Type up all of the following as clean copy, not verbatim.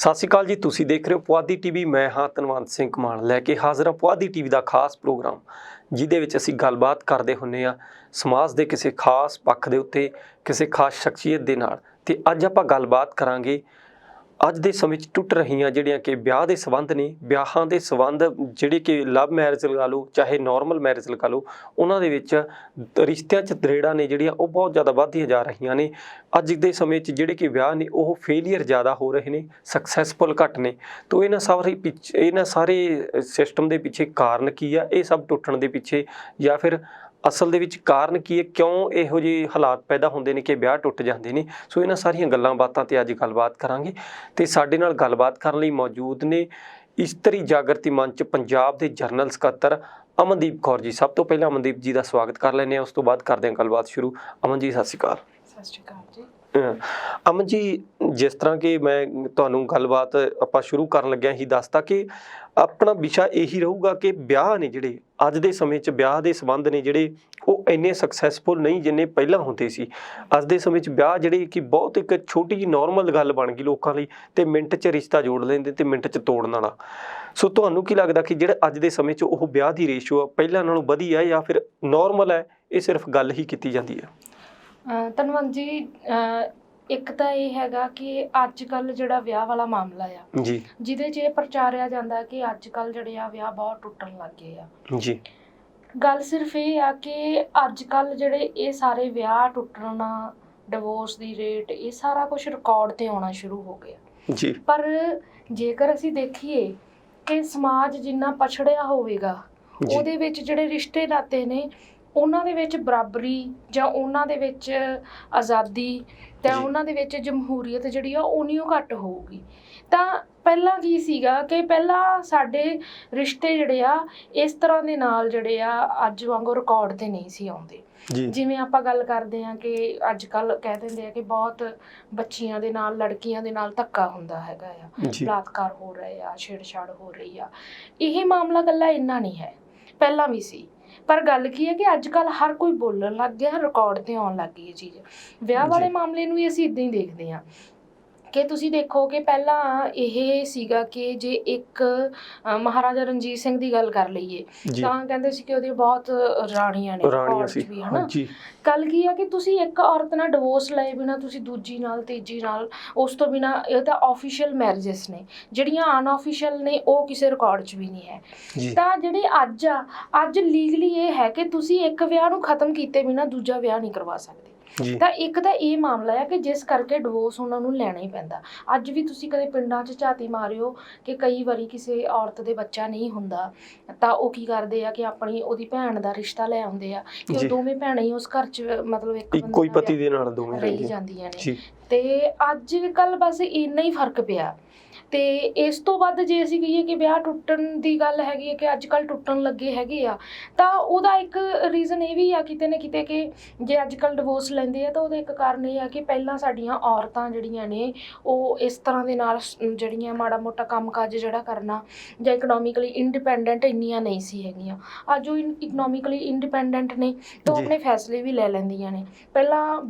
ਸਤਿ ਸ਼੍ਰੀ ਅਕਾਲ ਜੀ। ਤੁਸੀਂ ਦੇਖ ਰਹੇ ਹੋ ਪੁਆਧੀ ਟੀਵੀ। ਮੈਂ ਹਾਂ ਧਨਵੰਤ ਸਿੰਘ ਕਮਾਨ ਲੈ ਕੇ ਹਾਜ਼ਰ ਹਾਂ ਪੁਆਧੀ ਟੀਵੀ ਦਾ ਖਾਸ ਪ੍ਰੋਗਰਾਮ, ਜਿਹਦੇ ਵਿੱਚ ਅਸੀਂ ਗੱਲਬਾਤ ਕਰਦੇ ਹੁੰਦੇ ਹਾਂ ਸਮਾਜ ਦੇ ਕਿਸੇ ਖਾਸ ਪੱਖ ਦੇ ਉੱਤੇ, ਕਿਸੇ ਖਾਸ ਸ਼ਖਸੀਅਤ ਦੇ ਨਾਲ। ਅਤੇ ਅੱਜ ਆਪਾਂ ਗੱਲਬਾਤ ਕਰਾਂਗੇ ਅੱਜ ਦੇ ਸਮੇਂ 'ਚ ਟੁੱਟ ਰਹੀਆਂ ਜਿਹੜੀਆਂ ਕਿ ਵਿਆਹ ਦੇ ਸੰਬੰਧ ਨੇ, ਵਿਆਹਾਂ ਦੇ ਸੰਬੰਧ ਜਿਹੜੇ ਕਿ ਲਵ ਮੈਰਿਜ ਲਗਾ ਲਓ ਚਾਹੇ ਨੋਰਮਲ ਮੈਰਿਜ ਲਗਾ ਲਓ, ਉਹਨਾਂ ਦੇ ਵਿੱਚ ਰਿਸ਼ਤਿਆਂ 'ਚ ਦਰੇੜਾਂ ਨੇ ਜਿਹੜੀਆਂ ਉਹ ਬਹੁਤ ਜ਼ਿਆਦਾ ਵੱਧਦੀਆਂ ਜਾ ਰਹੀਆਂ ਨੇ। ਅੱਜ ਦੇ ਸਮੇਂ 'ਚ ਜਿਹੜੇ ਕਿ ਵਿਆਹ ਨੇ ਉਹ ਫੇਲੀਅਰ ਜ਼ਿਆਦਾ ਹੋ ਰਹੇ ਨੇ, ਸਕਸੈਸਫੁਲ ਘੱਟ ਨੇ। ਤਾਂ ਇਹਨਾਂ ਸਾਰੇ ਸਿਸਟਮ ਦੇ ਪਿੱਛੇ ਕਾਰਨ ਕੀ ਆ, ਇਹ ਸਭ ਟੁੱਟਣ ਦੇ ਪਿੱਛੇ, ਜਾਂ ਫਿਰ ਅਸਲ ਦੇ ਵਿੱਚ ਕਾਰਨ ਕੀ ਹੈ, ਕਿਉਂ ਇਹੋ ਜਿਹੇ ਹਾਲਾਤ ਪੈਦਾ ਹੁੰਦੇ ਨੇ ਕਿ ਵਿਆਹ ਟੁੱਟ ਜਾਂਦੇ ਨੇ। ਸੋ ਇਹਨਾਂ ਸਾਰੀਆਂ ਗੱਲਾਂ ਬਾਤਾਂ 'ਤੇ ਅੱਜ ਗੱਲਬਾਤ ਕਰਾਂਗੇ। ਅਤੇ ਸਾਡੇ ਨਾਲ ਗੱਲਬਾਤ ਕਰਨ ਲਈ ਮੌਜੂਦ ਨੇ ਇਸਤਰੀ ਜਾਗਰਤੀ ਮੰਚ ਪੰਜਾਬ ਦੇ ਜਨਰਲ ਸਕੱਤਰ ਅਮਨਦੀਪ ਕੌਰ ਜੀ। ਸਭ ਤੋਂ ਪਹਿਲਾਂ ਅਮਨਦੀਪ ਜੀ ਦਾ ਸਵਾਗਤ ਕਰ ਲੈਂਦੇ ਹਾਂ, ਉਸ ਤੋਂ ਬਾਅਦ ਕਰਦੇ ਹਾਂ ਗੱਲਬਾਤ ਸ਼ੁਰੂ। ਅਮਨ ਜੀ ਸਤਿ ਸ਼੍ਰੀ ਅਕਾਲ। ਸਤਿ ਸ਼੍ਰੀ ਅਕਾਲ ਜੀ। ਅਮਨ ਜੀ, ਜਿਸ ਤਰ੍ਹਾਂ ਕਿ ਮੈਂ ਤੁਹਾਨੂੰ ਗੱਲਬਾਤ ਆਪਾਂ ਸ਼ੁਰੂ ਕਰਨ ਲੱਗਿਆ ਹੀ ਦੱਸਤਾ ਕਿ ਆਪਣਾ ਵਿਸ਼ਾ ਇਹੀ ਰਹੂਗਾ ਕਿ ਵਿਆਹ ਨੇ ਜਿਹੜੇ ਅੱਜ ਦੇ ਸਮੇਂ 'ਚ ਵਿਆਹ ਦੇ ਸੰਬੰਧ ਨੇ ਜਿਹੜੇ ਉਹ ਇੰਨੇ ਸਕਸੈਸਫੁਲ ਨਹੀਂ ਜਿੰਨੇ ਪਹਿਲਾਂ ਹੁੰਦੇ ਸੀ। ਅੱਜ ਦੇ ਸਮੇਂ 'ਚ ਵਿਆਹ ਜਿਹੜੇ ਕਿ ਬਹੁਤ ਇੱਕ ਛੋਟੀ ਜਿਹੀ ਨੋਰਮਲ ਗੱਲ ਬਣ ਗਈ ਲੋਕਾਂ ਲਈ, ਅਤੇ ਮਿੰਟ 'ਚ ਰਿਸ਼ਤਾ ਜੋੜ ਲੈਂਦੇ ਅਤੇ ਮਿੰਟ 'ਚ ਤੋੜਨ ਵਾਲਾ। ਸੋ ਤੁਹਾਨੂੰ ਕੀ ਲੱਗਦਾ ਕਿ ਜਿਹੜਾ ਅੱਜ ਦੇ ਸਮੇਂ 'ਚ ਉਹ ਵਿਆਹ ਦੀ ਰੇਸ਼ੋ ਆ ਪਹਿਲਾਂ ਨਾਲੋਂ ਵਧੀਆ ਜਾਂ ਫਿਰ ਨੋਰਮਲ ਹੈ, ਇਹ ਸਿਰਫ ਗੱਲ ਹੀ ਕੀਤੀ ਜਾਂਦੀ ਹੈ? ਧੰਨਵਾਦ ਜੀ। ਇੱਕ ਤਾਂ ਇਹ ਹੈਗਾ ਕਿ ਅੱਜ ਕੱਲ੍ਹ ਜਿਹੜਾ ਵਿਆਹ ਵਾਲਾ ਮਾਮਲਾ ਆ ਜੀ, ਜਿਹਦੇ 'ਚ ਇਹ ਪ੍ਰਚਾਰਿਆ ਜਾਂਦਾ ਕਿ ਅੱਜ ਕੱਲ੍ਹ ਜਿਹੜੇ ਆ ਵਿਆਹ ਬਹੁਤ ਟੁੱਟਣ ਲੱਗ ਗਏ ਆ। ਜੀ, ਗੱਲ ਸਿਰਫ ਇਹ ਆ ਕਿ ਅੱਜ ਕੱਲ੍ਹ ਜਿਹੜੇ ਇਹ ਸਾਰੇ ਵਿਆਹ ਟੁੱਟਣਾ, ਡਿਵੋਰਸ ਦੀ ਰੇਟ, ਇਹ ਸਾਰਾ ਕੁਝ ਰਿਕਾਰਡ 'ਤੇ ਆਉਣਾ ਸ਼ੁਰੂ ਹੋ ਗਿਆ ਜੀ। ਪਰ ਜੇਕਰ ਅਸੀਂ ਦੇਖੀਏ ਕਿ ਸਮਾਜ ਜਿੰਨਾ ਪਛੜਿਆ ਹੋਵੇਗਾ, ਉਹਦੇ ਵਿੱਚ ਜਿਹੜੇ ਰਿਸ਼ਤੇ ਨਾਤੇ ਨੇ ਉਹਨਾਂ ਦੇ ਵਿੱਚ ਬਰਾਬਰੀ ਜਾਂ ਉਹਨਾਂ ਦੇ ਵਿੱਚ ਆਜ਼ਾਦੀ ਤਾਂ ਉਹਨਾਂ ਦੇ ਵਿੱਚ ਜਮਹੂਰੀਅਤ ਜਿਹੜੀ ਆ ਉਨੀ ਓ ਘੱਟ ਹੋਊਗੀ। ਤਾਂ ਪਹਿਲਾਂ ਕੀ ਸੀਗਾ ਕਿ ਪਹਿਲਾਂ ਸਾਡੇ ਰਿਸ਼ਤੇ ਜਿਹੜੇ ਆ ਇਸ ਤਰ੍ਹਾਂ ਦੇ ਨਾਲ ਜਿਹੜੇ ਆ ਅੱਜ ਵਾਂਗੂ ਰਿਕਾਰਡ 'ਤੇ ਨਹੀਂ ਸੀ ਆਉਂਦੇ। ਜਿਵੇਂ ਆਪਾਂ ਗੱਲ ਕਰਦੇ ਹਾਂ ਕਿ ਅੱਜ ਕੱਲ੍ਹ ਕਹਿ ਦਿੰਦੇ ਆ ਕਿ ਬਹੁਤ ਬੱਚੀਆਂ ਦੇ ਨਾਲ, ਲੜਕੀਆਂ ਦੇ ਨਾਲ ਧੱਕਾ ਹੁੰਦਾ ਹੈਗਾ ਆ, ਬਲਾਤਕਾਰ ਹੋ ਰਹੇ ਆ, ਛੇੜਛਾੜ ਹੋ ਰਹੀ ਆ। ਇਹ ਮਾਮਲਾ ਇਕੱਲਾ ਇੰਨਾ ਨਹੀਂ ਹੈ, ਪਹਿਲਾਂ ਵੀ ਸੀ। ਪਰ ਗੱਲ ਕੀ ਹੈ ਕਿ ਅੱਜ ਕੱਲ੍ਹ ਹਰ ਕੋਈ ਬੋਲਣ ਲੱਗ ਗਿਆ, ਰਿਕਾਰਡ 'ਤੇ ਆਉਣ ਲੱਗ ਗਈ ਇਹ ਚੀਜ਼। ਵਿਆਹ ਵਾਲੇ ਮਾਮਲੇ ਨੂੰ ਵੀ ਅਸੀਂ ਇੱਦਾਂ ਹੀ ਦੇਖਦੇ ਹਾਂ ਕਿ ਤੁਸੀਂ ਦੇਖੋ ਕਿ ਪਹਿਲਾਂ ਇਹ ਸੀਗਾ ਕਿ ਜੇ ਇੱਕ ਮਹਾਰਾਜਾ ਰਣਜੀਤ ਸਿੰਘ ਦੀ ਗੱਲ ਕਰ ਲਈਏ ਤਾਂ ਕਹਿੰਦੇ ਸੀ ਕਿ ਉਹਦੀਆਂ ਬਹੁਤ ਰਾਣੀਆਂ ਨੇ, ਵੀ ਹੈ ਨਾ। ਗੱਲ ਕੀ ਆ ਕਿ ਤੁਸੀਂ ਇੱਕ ਔਰਤ ਨਾਲ ਡਿਵੋਰਸ ਲਏ ਬਿਨਾਂ ਤੁਸੀਂ ਦੂਜੀ ਨਾਲ, ਤੀਜੀ ਨਾਲ, ਉਸ ਤੋਂ ਬਿਨਾਂ, ਇਹ ਤਾਂ ਆਫੀਸ਼ੀਅਲ ਮੈਰਿਜਸ ਨੇ। ਜਿਹੜੀਆਂ ਅਨਆਫੀਸ਼ੀਅਲ ਨੇ ਉਹ ਕਿਸੇ ਰਿਕਾਰਡ 'ਚ ਵੀ ਨਹੀਂ ਹੈ। ਤਾਂ ਜਿਹੜੇ ਅੱਜ ਲੀਗਲੀ ਇਹ ਹੈ ਕਿ ਤੁਸੀਂ ਇੱਕ ਵਿਆਹ ਨੂੰ ਖਤਮ ਕੀਤੇ ਬਿਨਾਂ ਦੂਜਾ ਵਿਆਹ ਨਹੀਂ ਕਰਵਾ ਸਕਦੇ। ਤਾਂ ਇੱਕ ਤਾਂ ਇਹ ਮਾਮਲਾ ਹੈ ਕਿ ਜਿਸ ਕਰਕੇ ਡਿਵੋਰਸ ਉਹਨਾਂ ਨੂੰ ਲੈਣਾ ਹੀ ਪੈਂਦਾ। ਅੱਜ ਵੀ ਤੁਸੀਂ ਕਦੇ ਪਿੰਡਾਂ 'ਚ ਝਾਤੀ ਮਾਰਿਓ ਕਿ ਕਈ ਵਾਰੀ ਕਿਸੇ ਔਰਤ ਦੇ ਬੱਚਾ ਨਹੀਂ ਹੁੰਦਾ ਤਾਂ ਉਹ ਕੀ ਕਰਦੇ ਆ ਕਿ ਉਹਦੀ ਭੈਣ ਦਾ ਰਿਸ਼ਤਾ ਲੈ ਆਉਂਦੇ ਆ ਕਿ ਉਹ ਦੋਵੇਂ ਭੈਣਾਂ ਹੀ ਉਸ ਘਰ 'ਚ ਮਤਲਬ ਇੱਕੋ ਹੀ ਪਤੀ ਦੇ ਨਾਲ ਦੋਵੇਂ ਰਹੀ ਜਾਂਦੀਆਂ ਨੇ। ਤੇ ਅੱਜ ਕੱਲ੍ਹ ਬਸ ਇੰਨਾ ਹੀ ਫਰਕ ਪਿਆ। ਤੇ ਇਸ ਤੋਂ ਵੱਧ ਜੇ ਅਸੀਂ ਕਹੀਏ ਕਿ ਵਿਆਹ ਟੁੱਟਣ ਦੀ ਗੱਲ ਹੈਗੀ ਹੈ ਕਿ ਅੱਜ ਕੱਲ੍ਹ ਟੁੱਟਣ ਲੱਗੇ ਹੈਗੇ ਆ, ਤਾਂ ਉਹਦਾ ਇੱਕ ਰੀਜ਼ਨ ਇਹ ਵੀ ਆ ਕਿਤੇ ਨਾ ਕਿਤੇ ਕਿ ਜੇ ਅੱਜ ਕੱਲ੍ਹ ਡਿਵੋਰਸ ਲੈਂਦੇ ਆ ਤਾਂ ਉਹਦਾ ਇੱਕ ਕਾਰਨ ਇਹ ਆ ਕਿ ਪਹਿਲਾਂ ਸਾਡੀਆਂ ਔਰਤਾਂ ਜਿਹੜੀਆਂ ਨੇ ਉਹ ਇਸ ਤਰ੍ਹਾਂ ਦੇ ਨਾਲ ਜਿਹੜੀਆਂ ਮਾੜਾ ਮੋਟਾ ਕੰਮ ਕਾਜ ਜਿਹੜਾ ਕਰਨਾ ਜਾਂ ਇਕਨੋਮਿਕਲੀ ਇੰਡੀਪੈਂਡੈਂਟ ਇੰਨੀਆਂ ਨਹੀਂ ਸੀ ਹੈਗੀਆਂ। ਅੱਜ ਉਹ ਇਕਨੋਮਿਕਲੀ ਇੰਡੀਪੈਂਡੈਂਟ ਨੇ ਤਾਂ ਉਹ ਆਪਣੇ ਫੈਸਲੇ ਵੀ ਲੈ ਲੈਂਦੀਆਂ ਨੇ। ਪਹਿਲਾਂ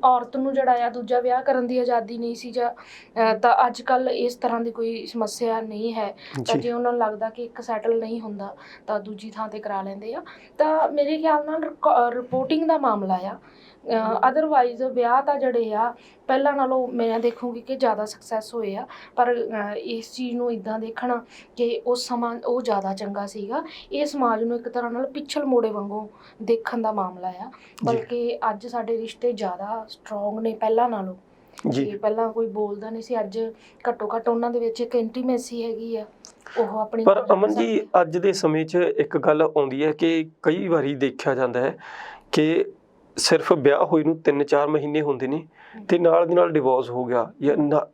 ਔਰਤ ਨੂੰ ਜਿਹੜਾ ਆ ਦੂਜਾ ਵਿਆਹ ਕਰਨ ਦੀ ਆਜ਼ਾਦੀ ਨਹੀਂ ਸੀ ਜਾਂ ਤਾਂ ਅੱਜ ਕੱਲ੍ਹ ਇਸ ਤਰ੍ਹਾਂ ਦੀ ਕੋਈ ਸਮੱਸਿਆ ਨਹੀਂ ਹੈ। ਤਾਂ ਜੇ ਉਹਨਾਂ ਨੂੰ ਲੱਗਦਾ ਕਿ ਇੱਕ ਸੈਟਲ ਨਹੀਂ ਹੁੰਦਾ ਤਾਂ ਦੂਜੀ ਥਾਂ 'ਤੇ ਕਰਾ ਲੈਂਦੇ ਆ। ਤਾਂ ਮੇਰੇ ਖਿਆਲ ਨਾਲ ਰਿਪੋਰਟਿੰਗ ਦਾ ਮਾਮਲਾ ਆ। ਅਦਰਵਾਈਜ਼ ਵਿਆਹ ਤਾਂ ਜਿਹੜੇ ਆ ਪਹਿਲਾਂ ਨਾਲੋਂ ਮੈਂ ਦੇਖੂੰਗੀ ਕਿ ਜ਼ਿਆਦਾ ਸਕਸੈਸ ਹੋਏ ਆ। ਪਰ ਇਸ ਚੀਜ਼ ਨੂੰ ਇੱਦਾਂ ਦੇਖਣਾ ਕਿ ਉਸ ਸਮਾਂ ਉਹ ਜ਼ਿਆਦਾ ਚੰਗਾ ਸੀਗਾ, ਇਹ ਸਮਾਜ ਨੂੰ ਇੱਕ ਤਰ੍ਹਾਂ ਨਾਲ ਪਿੱਛਲ ਮੋੜੇ ਵਾਂਗੂ ਦੇਖਣ ਦਾ ਮਾਮਲਾ ਆ। ਬਲਕਿ ਅੱਜ ਸਾਡੇ ਰਿਸ਼ਤੇ ਜ਼ਿਆਦਾ ਸਟਰੋਂਗ ਨੇ ਪਹਿਲਾਂ ਨਾਲੋਂ। ਪਹਿਲਾਂ ਕੋਈ ਬੋਲਦਾ ਨਹੀਂ ਸੀ, ਅੱਜ ਘੱਟੋ ਘੱਟ ਉਹਨਾਂ ਦੇ ਵਿੱਚ ਇੱਕ ਇੰਟੀਮੇਸੀ ਹੈਗੀ ਆ, ਉਹ ਆਪਣੀ। ਪਰ ਅਮਨ ਜੀ, ਅੱਜ ਦੇ ਸਮੇਂ 'ਚ ਇੱਕ ਗੱਲ ਆਉਂਦੀ ਹੈ ਕਿ ਕਈ ਵਾਰੀ ਦੇਖਿਆ ਜਾਂਦਾ ਹੈ ਕਿ ਸਿਰਫ ਵਿਆਹ ਹੋਏ ਨੂੰ 3-4 ਮਹੀਨੇ ਹੁੰਦੇ ਨੇ ਤੇ ਨਾਲ ਦੀ ਨਾਲ ਡਿਵੋਰਸ ਹੋ ਗਿਆ।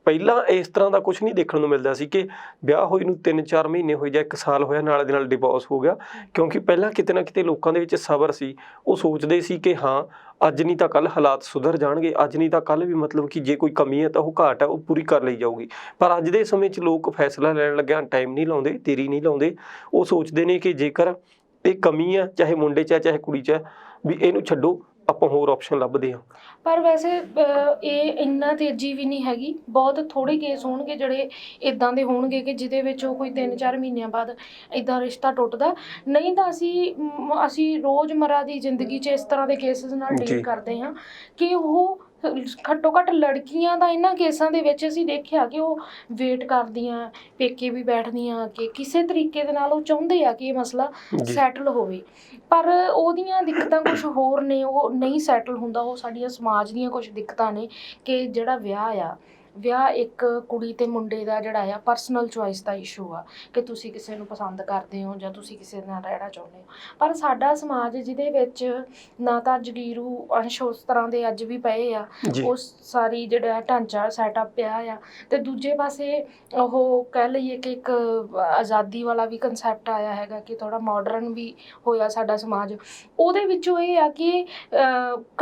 ਪਹਿਲਾਂ ਇਸ ਤਰ੍ਹਾਂ ਦਾ ਕੁਝ ਨਹੀਂ ਦੇਖਣ ਨੂੰ ਮਿਲਦਾ ਸੀ ਕਿ ਵਿਆਹ ਹੋਏ ਨੂੰ 3-4 ਮਹੀਨੇ ਹੋਏ ਜਾਂ 1 ਸਾਲ ਹੋਇਆ ਨਾਲ ਦੀ ਨਾਲ ਡਿਵੋਰਸ ਹੋ ਗਿਆ। ਕਿਉਂਕਿ ਪਹਿਲਾਂ ਕਿਤੇ ਨਾ ਕਿਤੇ ਲੋਕਾਂ ਦੇ ਵਿੱਚ ਸਬਰ ਸੀ, ਉਹ ਸੋਚਦੇ ਸੀ ਕਿ ਹਾਂ ਅੱਜ ਨਹੀਂ ਤਾਂ ਕੱਲ੍ਹ ਹਾਲਾਤ ਸੁਧਰ ਜਾਣਗੇ, ਅੱਜ ਨਹੀਂ ਤਾਂ ਕੱਲ੍ਹ ਵੀ ਮਤਲਬ ਕਿ ਜੇ ਕੋਈ ਕਮੀ ਹੈ ਤਾਂ ਉਹ ਘਾਟ ਹੈ ਉਹ ਪੂਰੀ ਕਰ ਲਈ ਜਾਊਗੀ। ਪਰ ਅੱਜ ਦੇ ਸਮੇਂ 'ਚ ਲੋਕ ਫੈਸਲਾ ਲੈਣ ਲੱਗਿਆ ਟਾਈਮ ਨਹੀਂ ਲਾਉਂਦੇ, ਦੇਰੀ ਨਹੀਂ ਲਾਉਂਦੇ। ਉਹ ਸੋਚਦੇ ਨੇ ਕਿ ਜੇਕਰ ਇਹ ਕਮੀ ਆ ਚਾਹੇ ਮੁੰਡੇ 'ਚ ਹੈ ਚਾਹੇ ਕੁੜੀ 'ਚ ਹੈ, ਵੀ ਇਹਨੂੰ ਛੱਡੋ ਆਪਾਂ ਹੋਰ ਆਪਸ਼ਨ ਲੱਭਦੇ ਹਾਂ। ਪਰ ਵੈਸੇ ਇਹ ਇੰਨਾ ਤੇਜ਼ੀ ਵੀ ਨਹੀਂ ਹੈਗੀ, ਬਹੁਤ ਥੋੜ੍ਹੇ ਕੇਸ ਹੋਣਗੇ ਜਿਹੜੇ ਇਦਾਂ ਦੇ ਹੋਣਗੇ ਕਿ ਜਿਹਦੇ ਵਿੱਚ ਉਹ ਕੋਈ 3-4 ਮਹੀਨਿਆਂ ਬਾਅਦ ਇਦਾਂ ਰਿਸ਼ਤਾ ਟੁੱਟਦਾ। ਨਹੀਂ ਤਾਂ ਅਸੀਂ ਰੋਜ਼ਮर्रा ਦੀ ਜ਼ਿੰਦਗੀ 'ਚ ਇਸ ਤਰ੍ਹਾਂ ਦੇ ਕੇਸਿਸ ਨਾਲ ਡੀਲ ਕਰਦੇ ਹਾਂ ਕਿ ਉਹ ਘੱਟੋ ਘੱਟ ਲੜਕੀਆਂ ਦਾ ਇਹਨਾਂ ਕੇਸਾਂ ਦੇ ਵਿੱਚ ਅਸੀਂ ਦੇਖਿਆ ਕਿ ਉਹ ਵੇਟ ਕਰਦੀਆਂ, ਪੇਕੇ ਵੀ ਬੈਠਦੀਆਂ ਕਿ ਕਿਸੇ ਤਰੀਕੇ ਦੇ ਨਾਲ ਉਹ ਚਾਹੁੰਦੇ ਆ ਕਿ ਇਹ ਮਸਲਾ ਸੈਟਲ ਹੋਵੇ, ਪਰ ਉਹਦੀਆਂ ਦਿੱਕਤਾਂ ਕੁਝ ਹੋਰ ਨੇ, ਉਹ ਨਹੀਂ ਸੈਟਲ ਹੁੰਦਾ। ਉਹ ਸਾਡੀਆਂ ਸਮਾਜ ਦੀਆਂ ਕੁਝ ਦਿੱਕਤਾਂ ਨੇ ਕਿ ਜਿਹੜਾ ਵਿਆਹ ਇੱਕ ਕੁੜੀ ਤੇ ਮੁੰਡੇ ਦਾ ਜਿਹੜਾ ਆ ਪਰਸਨਲ ਚੋਇਸ ਦਾ ਇਸ਼ੂ ਆ ਕਿ ਤੁਸੀਂ ਕਿਸੇ ਨੂੰ ਪਸੰਦ ਕਰਦੇ ਹੋ ਜਾਂ ਤੁਸੀਂ ਕਿਸੇ ਨਾਲ ਰਹਿਣਾ ਚਾਹੁੰਦੇ ਹੋ। ਪਰ ਸਾਡਾ ਸਮਾਜ ਜਿਹਦੇ ਵਿੱਚ ਨਾ ਤਾਂ ਜਗੀਰੂ ਅੰਸ਼ ਉਸ ਤਰ੍ਹਾਂ ਦੇ ਅੱਜ ਵੀ ਪਏ ਆ, ਉਹ ਸਾਰੀ ਜਿਹੜਾ ਢਾਂਚਾ ਸੈਟਅਪ ਪਿਆ ਆ, ਤੇ ਦੂਜੇ ਪਾਸੇ ਉਹ ਕਹਿ ਲਈਏ ਕਿ ਇੱਕ ਆਜ਼ਾਦੀ ਵਾਲਾ ਵੀ ਕੰਸੈਪਟ ਆਇਆ ਹੈਗਾ ਕਿ ਥੋੜਾ ਮਾਡਰਨ ਵੀ ਹੋਇਆ ਸਾਡਾ ਸਮਾਜ। ਉਹਦੇ ਵਿੱਚੋਂ ਇਹ ਆ ਕਿ